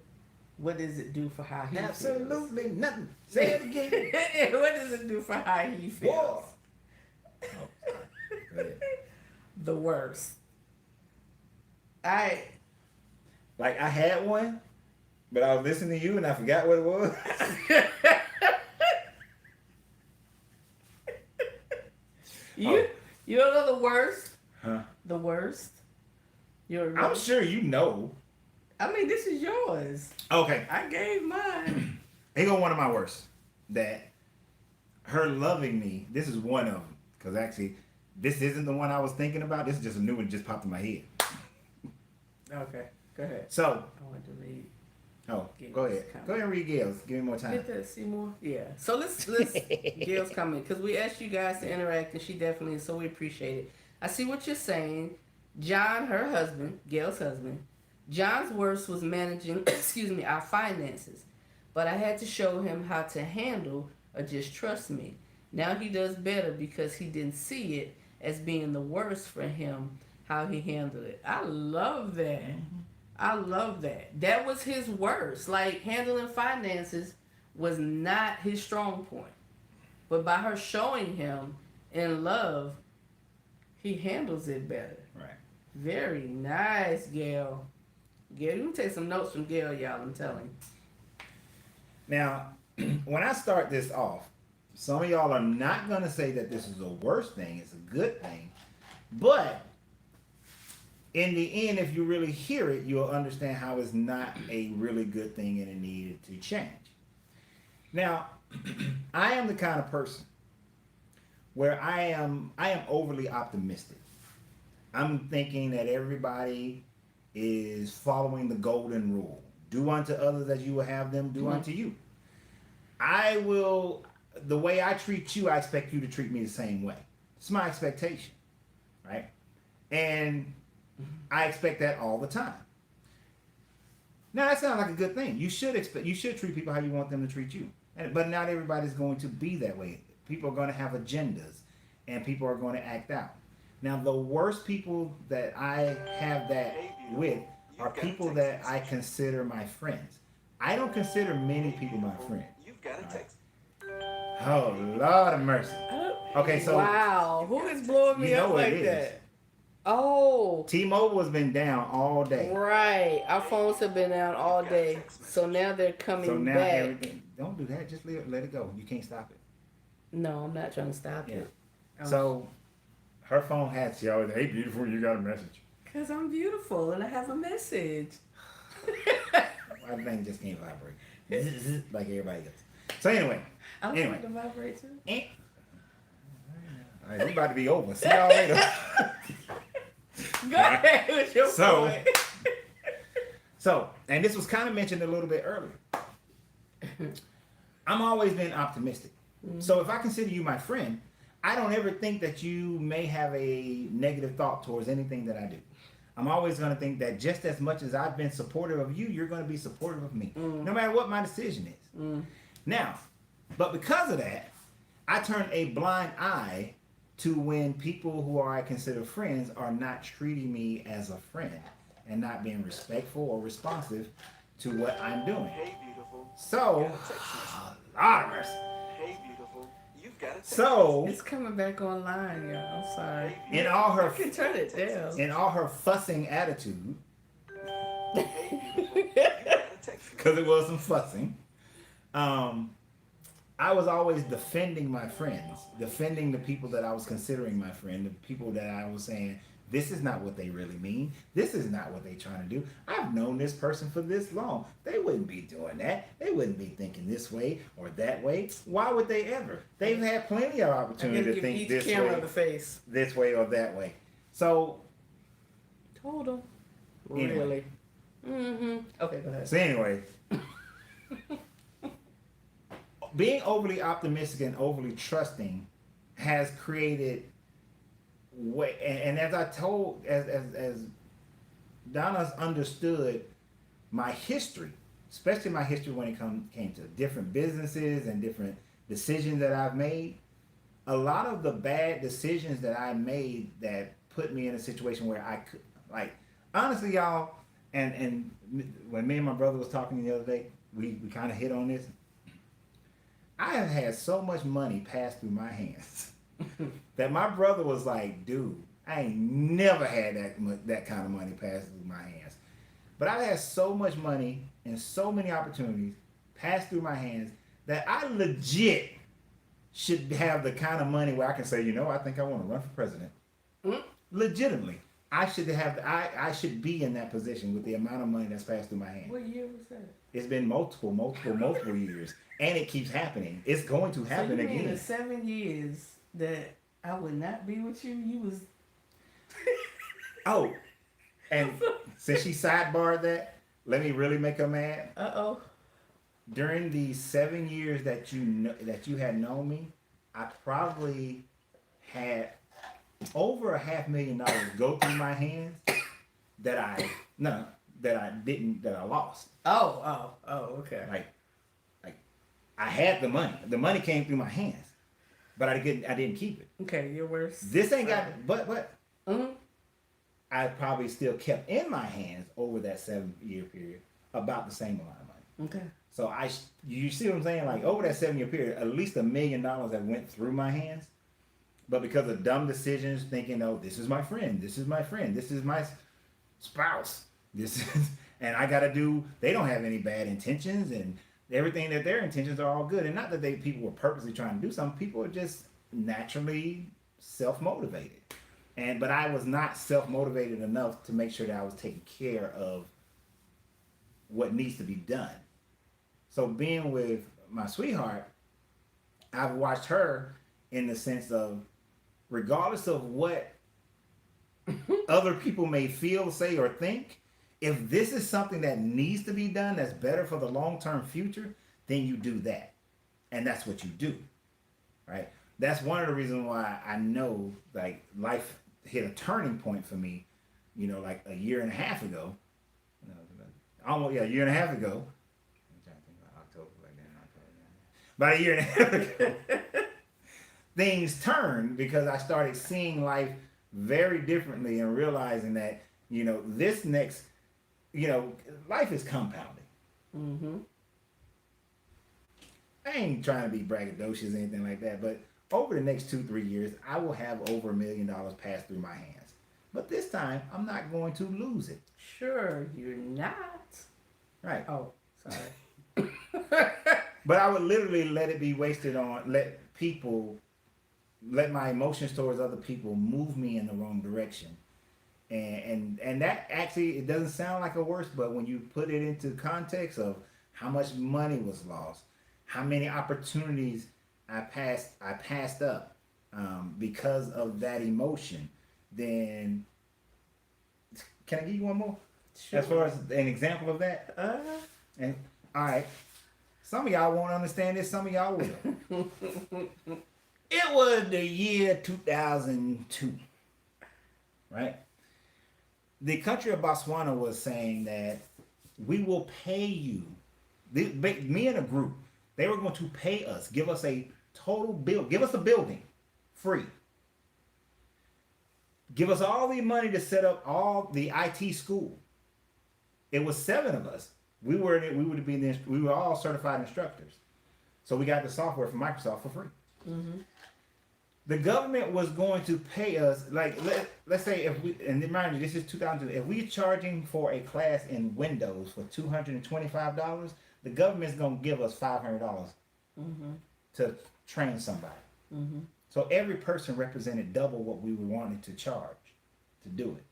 [SPEAKER 1] What does it do for how he feels?
[SPEAKER 2] Absolutely nothing. Say it again.
[SPEAKER 1] What does it do for how he feels? The worst.
[SPEAKER 2] Like, I had one, but I was listening to you and I forgot what it was.
[SPEAKER 1] You don't know the worst?
[SPEAKER 2] Huh?
[SPEAKER 1] The worst?
[SPEAKER 2] I'm sure you know.
[SPEAKER 1] I mean, this is yours.
[SPEAKER 2] Okay.
[SPEAKER 1] I gave mine.
[SPEAKER 2] Here go one of my worst. That her loving me, this is one of them. Because actually, this isn't the one I was thinking about. This is just a new one that just popped in my head.
[SPEAKER 1] Okay, go ahead.
[SPEAKER 2] So.
[SPEAKER 1] I want to read.
[SPEAKER 2] Oh,
[SPEAKER 1] Gail's
[SPEAKER 2] go ahead.
[SPEAKER 1] comment.
[SPEAKER 2] Go ahead and read Gail's. Give me more time.
[SPEAKER 1] Get that, see more? Yeah. So let's Gail's comment, because we asked you guys to interact, and she definitely is, so we appreciate it. I see what you're saying. John, her husband, Gail's husband, John's worst was managing, our finances. But I had to show him how to handle or just trust me. Now he does better because he didn't see it as being the worst for him, how he handled it. I love that. Mm-hmm. I love that. That was his worst. Like, handling finances was not his strong point. But by her showing him in love, he handles it better.
[SPEAKER 2] Right.
[SPEAKER 1] Very nice, Gail. Gail, you can take some notes from Gail, y'all, I'm telling you.
[SPEAKER 2] Now, when I start this off, some of y'all are not going to say that this is the worst thing. It's a good thing. But in the end, if you really hear it, you'll understand how it's not a really good thing and it needed to change. Now, I am the kind of person where I am overly optimistic. I'm thinking that everybody is following the golden rule. Do unto others as you will have them do unto you. The way I treat you, I expect you to treat me the same way. It's my expectation, right? And I expect that all the time. Now, that sounds like a good thing. You should treat people how you want them to treat you. But not everybody's going to be that way. People are going to have agendas, and people are going to act out. Now, the worst people that I have that with are people that I consider my friends. I don't consider many people my friends. You've got a text. Oh, Lord of mercy. Okay, so.
[SPEAKER 1] Wow, who is blowing me up like that? Oh.
[SPEAKER 2] T-Mobile has been down all day.
[SPEAKER 1] Right. Our phones have been down all day. So now they're coming back.
[SPEAKER 2] Everything. Don't do that. Just let it go. You can't stop it.
[SPEAKER 1] No, I'm not trying to stop it.
[SPEAKER 2] So her phone has, she always, hey, beautiful, you got a message.
[SPEAKER 1] Because I'm beautiful and I have a message.
[SPEAKER 2] My thing just can't vibrate. Like everybody else. So anyway.
[SPEAKER 1] I don't want to vibrate too.
[SPEAKER 2] All right, we about to be over. See y'all later.
[SPEAKER 1] Go ahead with your point.
[SPEAKER 2] So, and this was kind of mentioned a little bit earlier. I'm always been optimistic. Mm-hmm. So if I consider you my friend, I don't ever think that you may have a negative thought towards anything that I do. I'm always going to think that just as much as I've been supportive of you, you're going to be supportive of me, no matter what my decision is. Now, but because of that, I turn a blind eye to when people who I consider friends are not treating me as a friend and not being respectful or responsive to what I'm doing. Hey, beautiful. So, Lord of mercy. Hey, beautiful. So
[SPEAKER 1] it's coming back online, y'all. I'm sorry.
[SPEAKER 2] in all her
[SPEAKER 1] I can turn it down.
[SPEAKER 2] in all her fussing attitude, because it was some fussing, I was always defending my friends, defending the people that I was considering my friend, the people that I was saying, this is not what they really mean. This is not what they're trying to do. I've known this person for this long. They wouldn't be doing that. They wouldn't be thinking this way or that way. Why would they ever? They've had plenty of opportunity to think this way,
[SPEAKER 1] the face.
[SPEAKER 2] this way or that way. So,
[SPEAKER 1] Total.
[SPEAKER 2] Anyway.
[SPEAKER 1] Really? Okay, go ahead.
[SPEAKER 2] So anyway, being overly optimistic and overly trusting has created and as I told, as Donna's understood my history, especially my history when it came to different businesses and different decisions that I've made, a lot of the bad decisions that I made that put me in a situation where I could, like, honestly, y'all, and when me and my brother was talking the other day, we kind of hit on this. I have had so much money pass through my hands that my brother was like, dude, I ain't never had that kind of money pass through my hands. But I've had so much money and so many opportunities pass through my hands that I legit should have the kind of money where I can say, I think I want to run for president. Legitimately. I should be in that position with the amount of money that's passed through my hands.
[SPEAKER 1] What year was that?
[SPEAKER 2] It's been multiple years. And it keeps happening. It's going to happen
[SPEAKER 1] so you
[SPEAKER 2] again.
[SPEAKER 1] In the 7 years that I would not be with you, you was.
[SPEAKER 2] Oh, and since she sidebarred that, let me really make her mad. During the 7 years that you had known me, I probably had over $500,000 go through my hands that I lost.
[SPEAKER 1] Okay.
[SPEAKER 2] Like I had the money. The money came through my hands, but I didn't keep it.
[SPEAKER 1] Okay, you're worse.
[SPEAKER 2] This ain't got, but I probably still kept in my hands over that 7-year period about the same amount of money.
[SPEAKER 1] Okay.
[SPEAKER 2] So you see what I'm saying? Like over that 7-year period, at least $1 million that went through my hands. But because of dumb decisions, thinking, oh, this is my friend, this is my spouse, and I gotta do. They don't have any bad intentions, and everything that their intentions are all good. And not that people were purposely trying to do something. People are just naturally self-motivated. But I was not self-motivated enough to make sure that I was taking care of what needs to be done. So being with my sweetheart, I've watched her in the sense of, regardless of what other people may feel, say, or think, if this is something that needs to be done that's better for the long-term future, then you do that. And that's what you do, right? That's one of the reasons why I know, like, life hit a turning point for me, like a year and a half ago. A year and a half ago. I'm trying to think about October, about a year and a half ago. Things turned because I started seeing life very differently and realizing that, this next, life is compounding.
[SPEAKER 1] Mm-hmm.
[SPEAKER 2] I ain't trying to be braggadocious or anything like that, but over the next 2-3 years, I will have over $1 million pass through my hands. But this time, I'm not going to lose it.
[SPEAKER 1] Sure, you're not.
[SPEAKER 2] Right.
[SPEAKER 1] Oh, sorry.
[SPEAKER 2] But I would literally let it be wasted on, let my emotions towards other people move me in the wrong direction. And that actually, it doesn't sound like a worse, but when you put it into context of how much money was lost, how many opportunities I passed up because of that emotion, then can I give you one more? Sure. As far as an example of that? And all right, some of y'all won't understand this, some of y'all will. It was the year 2002, right? The country of Botswana was saying that we will pay you, me and a group, they were going to pay us, give us a total bill, give us a building, free. Give us all the money to set up all the IT school. It was 7 of us. We were all certified instructors. So we got the software from Microsoft for free.
[SPEAKER 1] Mm-hmm.
[SPEAKER 2] The government was going to pay us, like, let's say if we, and remind you, this is 2002, if we're charging for a class in Windows for $225, the government's going to give us $500 to train somebody. So every person represented double what we were wanting to charge to do it.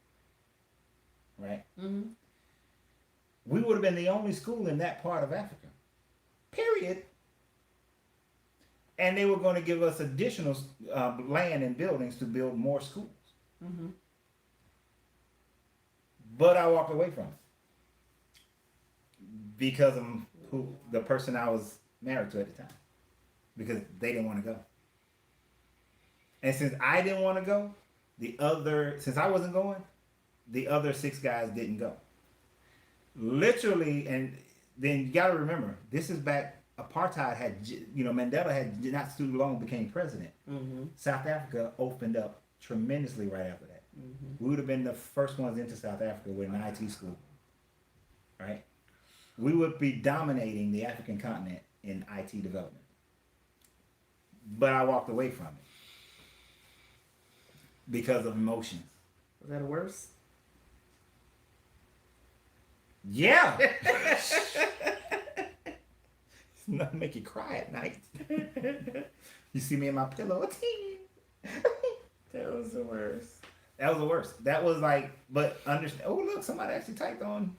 [SPEAKER 2] Right? We would have been the only school in that part of Africa. Period. And they were going to give us additional land and buildings to build more schools. But I walked away from it because of the person I was married to at the time. Because they didn't want to go. And since I didn't want to go, since I wasn't going, the other 6 guys didn't go. Literally, and then you got to remember, this is back. Apartheid had, Mandela had not too long became president. South Africa opened up tremendously right after that. We would have been the first ones into South Africa with an IT school, right? We would be dominating the African continent in IT development. But I walked away from it because of emotions.
[SPEAKER 1] Was that worse?
[SPEAKER 2] Yeah. Not make you cry at night. You see me in my pillow.
[SPEAKER 1] That was the worst.
[SPEAKER 2] That was the worst. That was like, but understand. Oh, look, somebody actually typed on.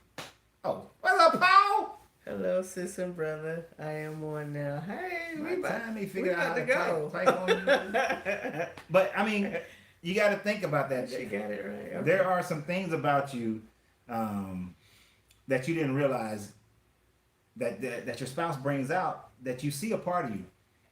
[SPEAKER 2] Oh, what's up, Paul?
[SPEAKER 1] Hello, sis and brother. I am on now. Hey, we about
[SPEAKER 2] to
[SPEAKER 1] go.
[SPEAKER 2] Type on. But I mean, you got to think about that.
[SPEAKER 1] She got it right. Okay.
[SPEAKER 2] There are some things about you that you didn't realize that your spouse brings out that you see a part of you.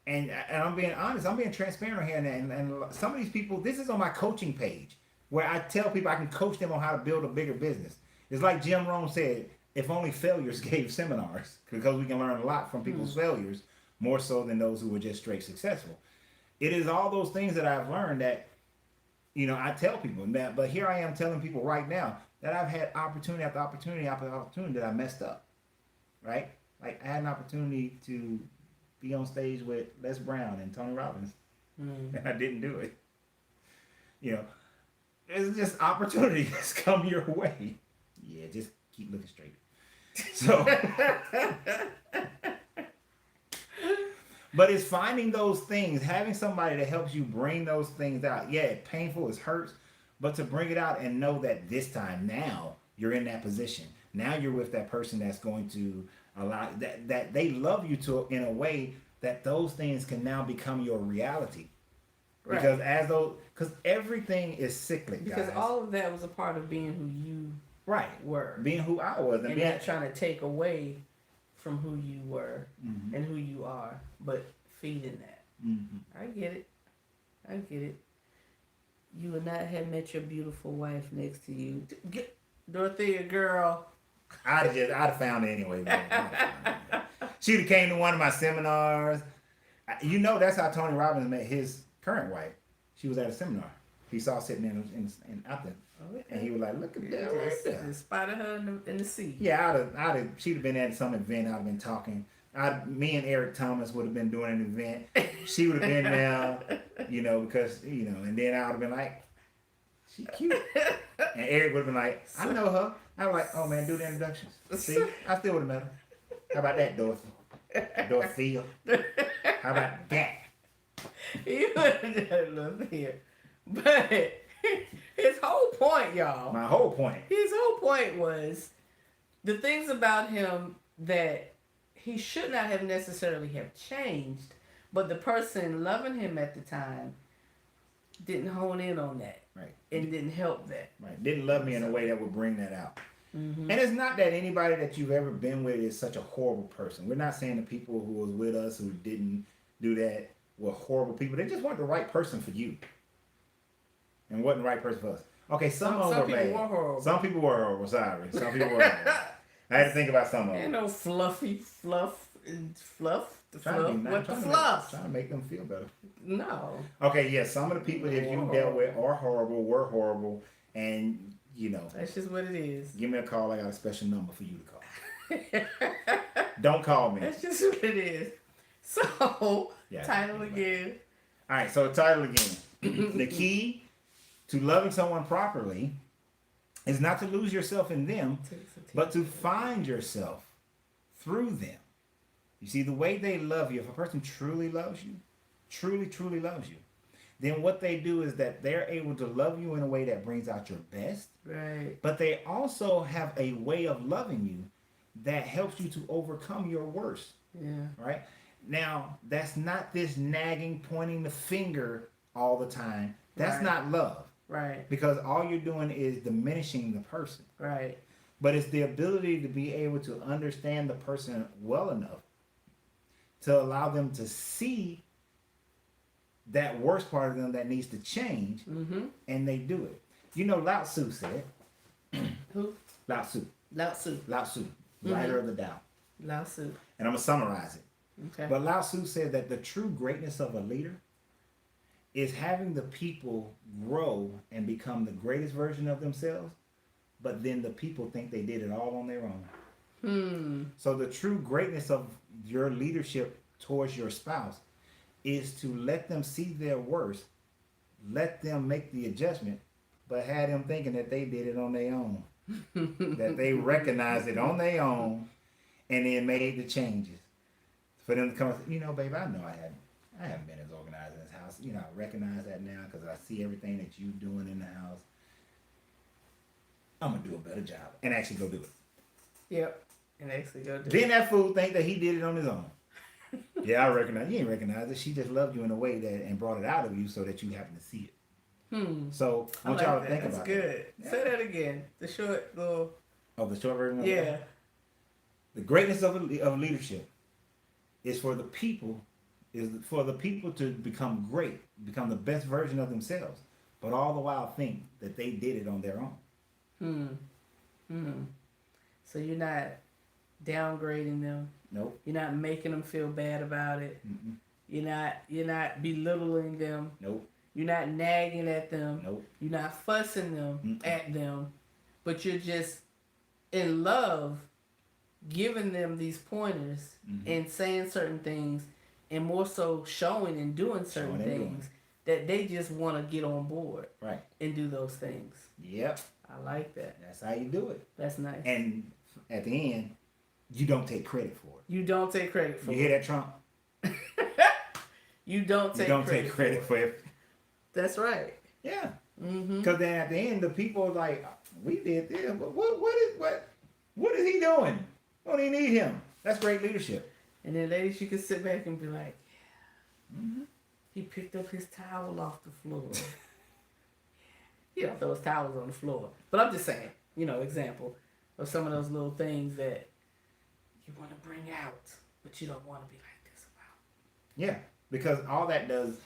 [SPEAKER 2] And I'm being honest, I'm being transparent here. And some of these people, this is on my coaching page where I tell people I can coach them on how to build a bigger business. It's like Jim Rohn said, if only failures gave seminars, because we can learn a lot from people's failures, more so than those who were just straight successful. It is all those things that I've learned that, I tell people that, but here I am telling people right now that I've had opportunity after opportunity after opportunity that I messed up, right? Like I had an opportunity to be on stage with Les Brown and Tony Robbins, and I didn't do it. There's just opportunities come your way. Yeah, just keep looking straight. So, but it's finding those things, having somebody that helps you bring those things out. Yeah, it's painful, it hurts, but to bring it out and know that this time now you're in that position. Now you're with that person that's going to allow that they love you to in a way that those things can now become your reality. Right. Because everything is cyclic.
[SPEAKER 1] Because
[SPEAKER 2] guys.
[SPEAKER 1] all of that was a part of being who you were,
[SPEAKER 2] being who I was,
[SPEAKER 1] and not trying to take away from who you were and who you are, but feeding that. I get it. You would not have met your beautiful wife next to you. Dorothea, girl.
[SPEAKER 2] I'd have found it anyway. She'd have came to one of my seminars. That's how Tony Robbins met his current wife. She was at a seminar. He saw sitting in Athens. Okay. And he was like, look at that right there.
[SPEAKER 1] Just spotted her in the sea.
[SPEAKER 2] Yeah, she'd have been at some event. I'd have been talking. Me and Eric Thomas would have been doing an event. She would have been there, because, and then I would have been like, she cute. And Eric would have been like, I know her. I was like, oh man, do the introductions. See, I still would have met her. How about that, Dorothy? Dorothea? How about that?
[SPEAKER 1] You would have done Dorothea. But his whole point, y'all.
[SPEAKER 2] My whole point.
[SPEAKER 1] His whole point was the things about him that he should not have necessarily have changed, but the person loving him at the time didn't hone in on that.
[SPEAKER 2] Right.
[SPEAKER 1] And didn't help that.
[SPEAKER 2] Right. Didn't love me in a way that would bring that out. And it's not that anybody that you've ever been with is such a horrible person. We're not saying the people who was with us who didn't do that were horrible people. They just weren't the right person for you. And wasn't the right person for us. Okay, some people were horrible. Some people were horrible. Sorry. Some people were horrible. I had to think about some of them.
[SPEAKER 1] Ain't no fluffy fluff. The fluff.
[SPEAKER 2] Trying to make them feel better.
[SPEAKER 1] No.
[SPEAKER 2] Okay, yeah, some of the people that you dealt with were horrible, and
[SPEAKER 1] that's just what it is.
[SPEAKER 2] Give me a call. I got a special number for you to call. Don't call me.
[SPEAKER 1] That's just what it is. So, title again.
[SPEAKER 2] All right, so the title again. The key to loving someone properly is not to lose yourself in them, but to find yourself through them. You see, the way they love you, if a person truly loves you, truly loves you, then what they do is that they're able to love you in a way that brings out your best.
[SPEAKER 1] Right.
[SPEAKER 2] But they also have a way of loving you that helps you to overcome your worst.
[SPEAKER 1] Yeah.
[SPEAKER 2] Right? Now, that's not this nagging, pointing the finger all the time. That's not love.
[SPEAKER 1] Right.
[SPEAKER 2] Because all you're doing is diminishing the person.
[SPEAKER 1] Right.
[SPEAKER 2] But it's the ability to be able to understand the person well enough to allow them to see that worst part of them that needs to change, and they do it. You know, Lao Tzu said.
[SPEAKER 1] Who?
[SPEAKER 2] Lao Tzu.
[SPEAKER 1] Lao Tzu.
[SPEAKER 2] Lao Tzu, writer of the Tao.
[SPEAKER 1] Lao Tzu.
[SPEAKER 2] And I'm going to summarize it.
[SPEAKER 1] Okay.
[SPEAKER 2] But Lao Tzu said that the true greatness of a leader is having the people grow and become the greatest version of themselves, but then the people think they did it all on their own. So the true greatness of your leadership towards your spouse is to let them see their worst, let them make the adjustment, but have them thinking that they did it on their own. That they recognized it on their own and then made the changes. For them to come and say, you know, babe, I know I haven't been as organized in this house. You know, I recognize that now because I see everything that you doing in the house. I'm going to do a better job and actually go do it.
[SPEAKER 1] Yep. And actually go do it.
[SPEAKER 2] Then that fool think that he did it on his own. Yeah, I recognize. You ain't recognize it. She just loved you in a way that and brought it out of you so that you happen to see it. So I want y'all to think about
[SPEAKER 1] that. That's
[SPEAKER 2] good.
[SPEAKER 1] Yeah. Say that again. The short little.
[SPEAKER 2] Oh, the short version.
[SPEAKER 1] Yeah.
[SPEAKER 2] That? The greatness of leadership is for the people to become great, become the best version of themselves, but all the while think that they did it on their own.
[SPEAKER 1] So you're not downgrading them.
[SPEAKER 2] Nope.
[SPEAKER 1] You're not making them feel bad about it. You're not belittling them.
[SPEAKER 2] Nope.
[SPEAKER 1] You're not nagging at them.
[SPEAKER 2] Nope.
[SPEAKER 1] You're not fussing them at them, but you're just in love giving them these pointers and saying certain things and more so showing and doing certain things that they just want to get on board and do those things.
[SPEAKER 2] Yep.
[SPEAKER 1] I like that.
[SPEAKER 2] That's how you do it.
[SPEAKER 1] That's nice.
[SPEAKER 2] And at the end, you don't take credit for it.
[SPEAKER 1] You don't take credit for it.
[SPEAKER 2] You hear that, Trump?
[SPEAKER 1] You don't take
[SPEAKER 2] credit for it.
[SPEAKER 1] That's right.
[SPEAKER 2] Yeah. Because then at the end, the people are like, we did this, but what is he doing? We don't even need him. That's great leadership.
[SPEAKER 1] And then ladies, you can sit back and be like, he picked up his towel off the floor. He don't throw his towels on the floor. But I'm just saying, example of some of those little things that you want to bring out, but you don't want to be like this about.
[SPEAKER 2] Yeah, because all that does,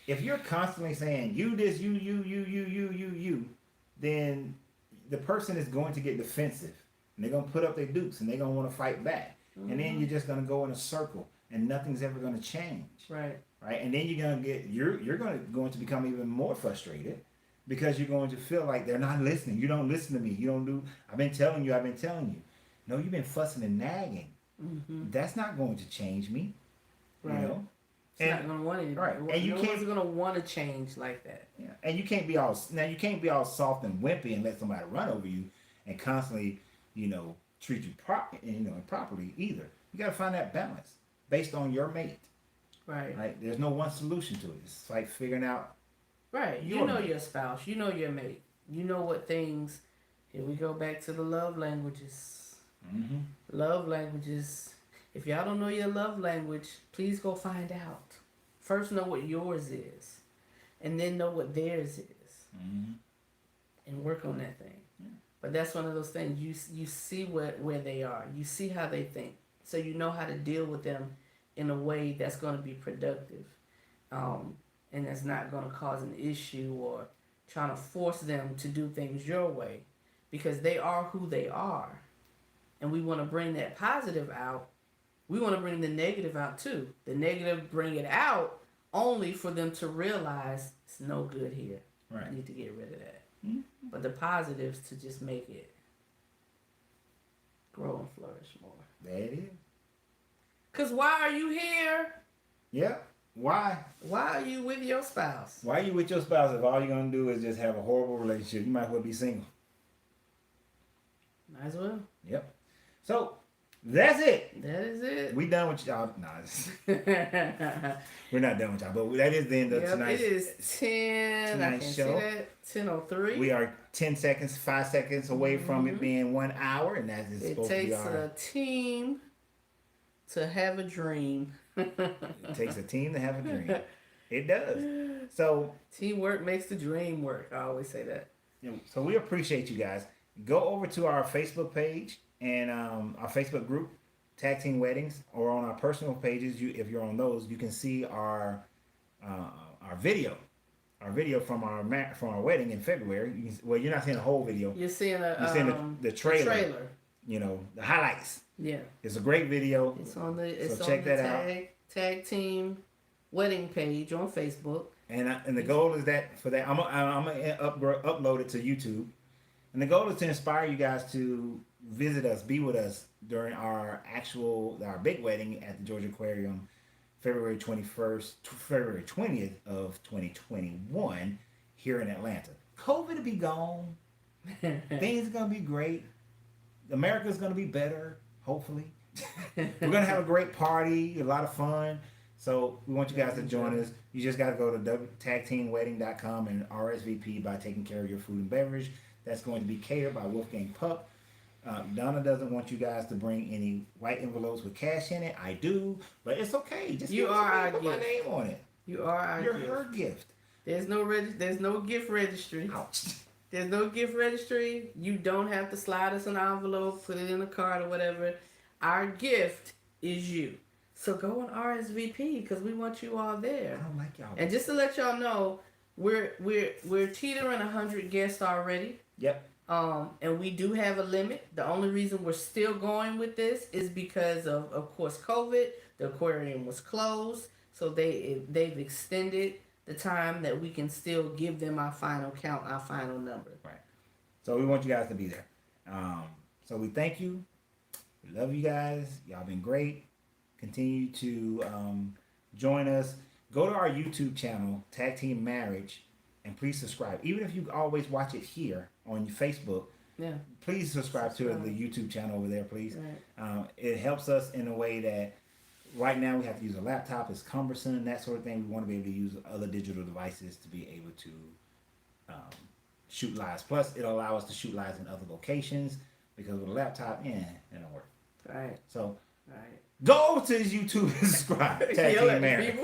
[SPEAKER 2] if you're constantly saying, you this, you, then the person is going to get defensive. And they're going to put up their dukes and they're going to want to fight back. And then you're just going to go in a circle and nothing's ever going to change. Right. And then you're going to get, you're going to become even more frustrated because you're going to feel like they're not listening. You don't listen to me. You don't do, I've been telling you. No, you've been fussing and nagging. That's not going to change me.
[SPEAKER 1] Right.
[SPEAKER 2] You know?
[SPEAKER 1] It's not going to want it.
[SPEAKER 2] Right. And you can't
[SPEAKER 1] going to want to change like that.
[SPEAKER 2] Yeah. And you can't be all soft and wimpy and let somebody run over you and constantly, treat you properly either. You got to find that balance based on your mate. Right. There's no one solution to it. It's like figuring out.
[SPEAKER 1] Right. You know your spouse. You know your mate. You know what things. Here we go back to the love languages. Love languages. If y'all don't know your love language, please go find out. First know what yours is. And then know what theirs is. And work on that thing. But that's one of those things. You see where they are. You see how they think. So you know how to deal with them in a way that's going to be productive. And that's not going to cause an issue or trying to force them to do things your way. Because they are who they are. And we want to bring that positive out. We want to bring the negative out too. The negative, bring it out only for them to realize it's no good here. Right. I need to get rid of that. But the positives to just make it grow and flourish more.
[SPEAKER 2] There it is.
[SPEAKER 1] Because why are you here?
[SPEAKER 2] Yeah. Why?
[SPEAKER 1] Why are you with your spouse?
[SPEAKER 2] Why are you with your spouse if all you're gonna do is just have a horrible relationship? You might as well be single.
[SPEAKER 1] Might as well.
[SPEAKER 2] Yep. So that's it.
[SPEAKER 1] That is it.
[SPEAKER 2] We done with y'all. Nah, we're not done with y'all, but that is the end of tonight's.
[SPEAKER 1] It is 10. I can
[SPEAKER 2] show.
[SPEAKER 1] See that. 10:03.
[SPEAKER 2] We are 10 seconds, 5 seconds away from it being 1 hour, and that is supposed to be our.
[SPEAKER 1] It takes a team to have a dream.
[SPEAKER 2] It takes a team to have a dream. It does. So
[SPEAKER 1] teamwork makes the dream work. I always say that.
[SPEAKER 2] So we appreciate you guys. Go over to our Facebook page and our Facebook group, Tag Team Weddings, or on our personal pages. If you're on those, you can see our video. Our video from our wedding in February. You're not seeing the whole video.
[SPEAKER 1] You're seeing
[SPEAKER 2] the trailer. You know, the highlights.
[SPEAKER 1] Yeah.
[SPEAKER 2] It's a great video.
[SPEAKER 1] It's on the
[SPEAKER 2] check that out.
[SPEAKER 1] Tag Team Wedding page on Facebook.
[SPEAKER 2] And the goal is that I'm gonna upload it to YouTube. And the goal is to inspire you guys to visit us, be with us during our big wedding at the Georgia Aquarium, February 20th of 2021 here in Atlanta. COVID will be gone. Things are going to be great. America's going to be better, hopefully. We're going to have a great party, a lot of fun. So we want you guys to join us. You just got to go to tagteamwedding.com and RSVP by taking care of your food and beverage. That's going to be catered by Wolfgang Pup. Donna doesn't want you guys to bring any white envelopes with cash in it. I do, but it's okay. Just put my name on it.
[SPEAKER 1] You're
[SPEAKER 2] her gift.
[SPEAKER 1] There's no gift registry.
[SPEAKER 2] Ouch.
[SPEAKER 1] There's no gift registry. You don't have to slide us an envelope, put it in a card or whatever. Our gift is you. So go on RSVP because we want you all there.
[SPEAKER 2] I don't like y'all.
[SPEAKER 1] And just to let y'all know, we're teetering 100 guests already.
[SPEAKER 2] Yep.
[SPEAKER 1] And we do have a limit. The only reason we're still going with this is because of course, COVID. The aquarium was closed, so they've extended the time that we can still give them our final count, our final number.
[SPEAKER 2] Right. So we want you guys to be there. So we thank you. We love you guys. Y'all been great. Continue to join us. Go to our YouTube channel, Tag Team Marriage, and please subscribe. Even if you always watch it here on Facebook, please subscribe to the YouTube channel over there, please. Right. It helps us in a way that right now we have to use a laptop. It's cumbersome, that sort of thing. We want to be able to use other digital devices to be able to shoot lives. Plus, it'll allow us to shoot lives in other locations because with a laptop, it don't work.
[SPEAKER 1] Right.
[SPEAKER 2] So,
[SPEAKER 1] right.
[SPEAKER 2] Go over to his YouTube and subscribe. Tag Team Marriage.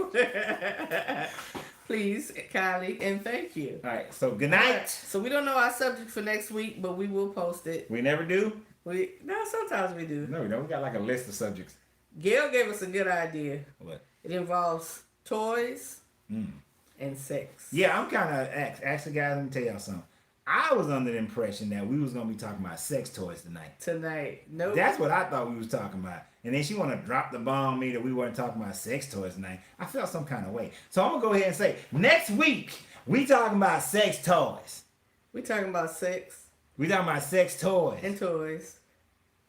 [SPEAKER 1] Please, kindly, and thank you.
[SPEAKER 2] All right, so good night. Right.
[SPEAKER 1] So we don't know our subject for next week, but we will post it.
[SPEAKER 2] We never do?
[SPEAKER 1] No, sometimes we do.
[SPEAKER 2] No, we don't. We got like a list of subjects.
[SPEAKER 1] Gail gave us a good idea.
[SPEAKER 2] What?
[SPEAKER 1] It involves toys and sex.
[SPEAKER 2] Yeah, I'm kind of... Actually, guys, let me tell y'all something. I was under the impression that we was going to be talking about sex toys tonight.
[SPEAKER 1] Nope.
[SPEAKER 2] That's what I thought we was talking about. And then she want to drop the bomb on me that we weren't talking about sex toys tonight. I felt some kind of way. So I'm going to go ahead and say, next week, we talking about sex toys.
[SPEAKER 1] We talking about sex.
[SPEAKER 2] We talking about sex toys.
[SPEAKER 1] And toys.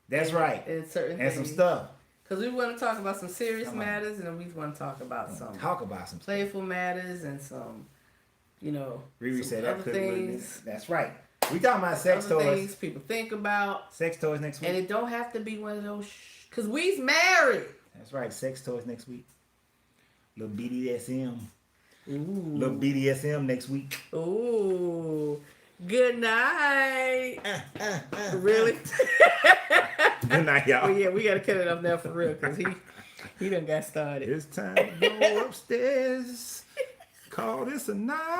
[SPEAKER 2] That's right.
[SPEAKER 1] And certain
[SPEAKER 2] things.
[SPEAKER 1] And
[SPEAKER 2] some stuff.
[SPEAKER 1] Because we want to talk about some serious matters, and then we want to talk about some playful matters and some,
[SPEAKER 2] Riri said
[SPEAKER 1] other things.
[SPEAKER 2] That's right. We talking about sex toys.
[SPEAKER 1] Things people think about.
[SPEAKER 2] Sex toys next week.
[SPEAKER 1] And it don't have to be one of those, because we's married.
[SPEAKER 2] That's right. Sex toys next week. Little BDSM.
[SPEAKER 1] Ooh.
[SPEAKER 2] Little BDSM next week.
[SPEAKER 1] Ooh. Good night. Really?
[SPEAKER 2] Good night, y'all.
[SPEAKER 1] Well, yeah, we got to cut it up now for real, because he done got started.
[SPEAKER 2] It's time to go upstairs. Call this a night.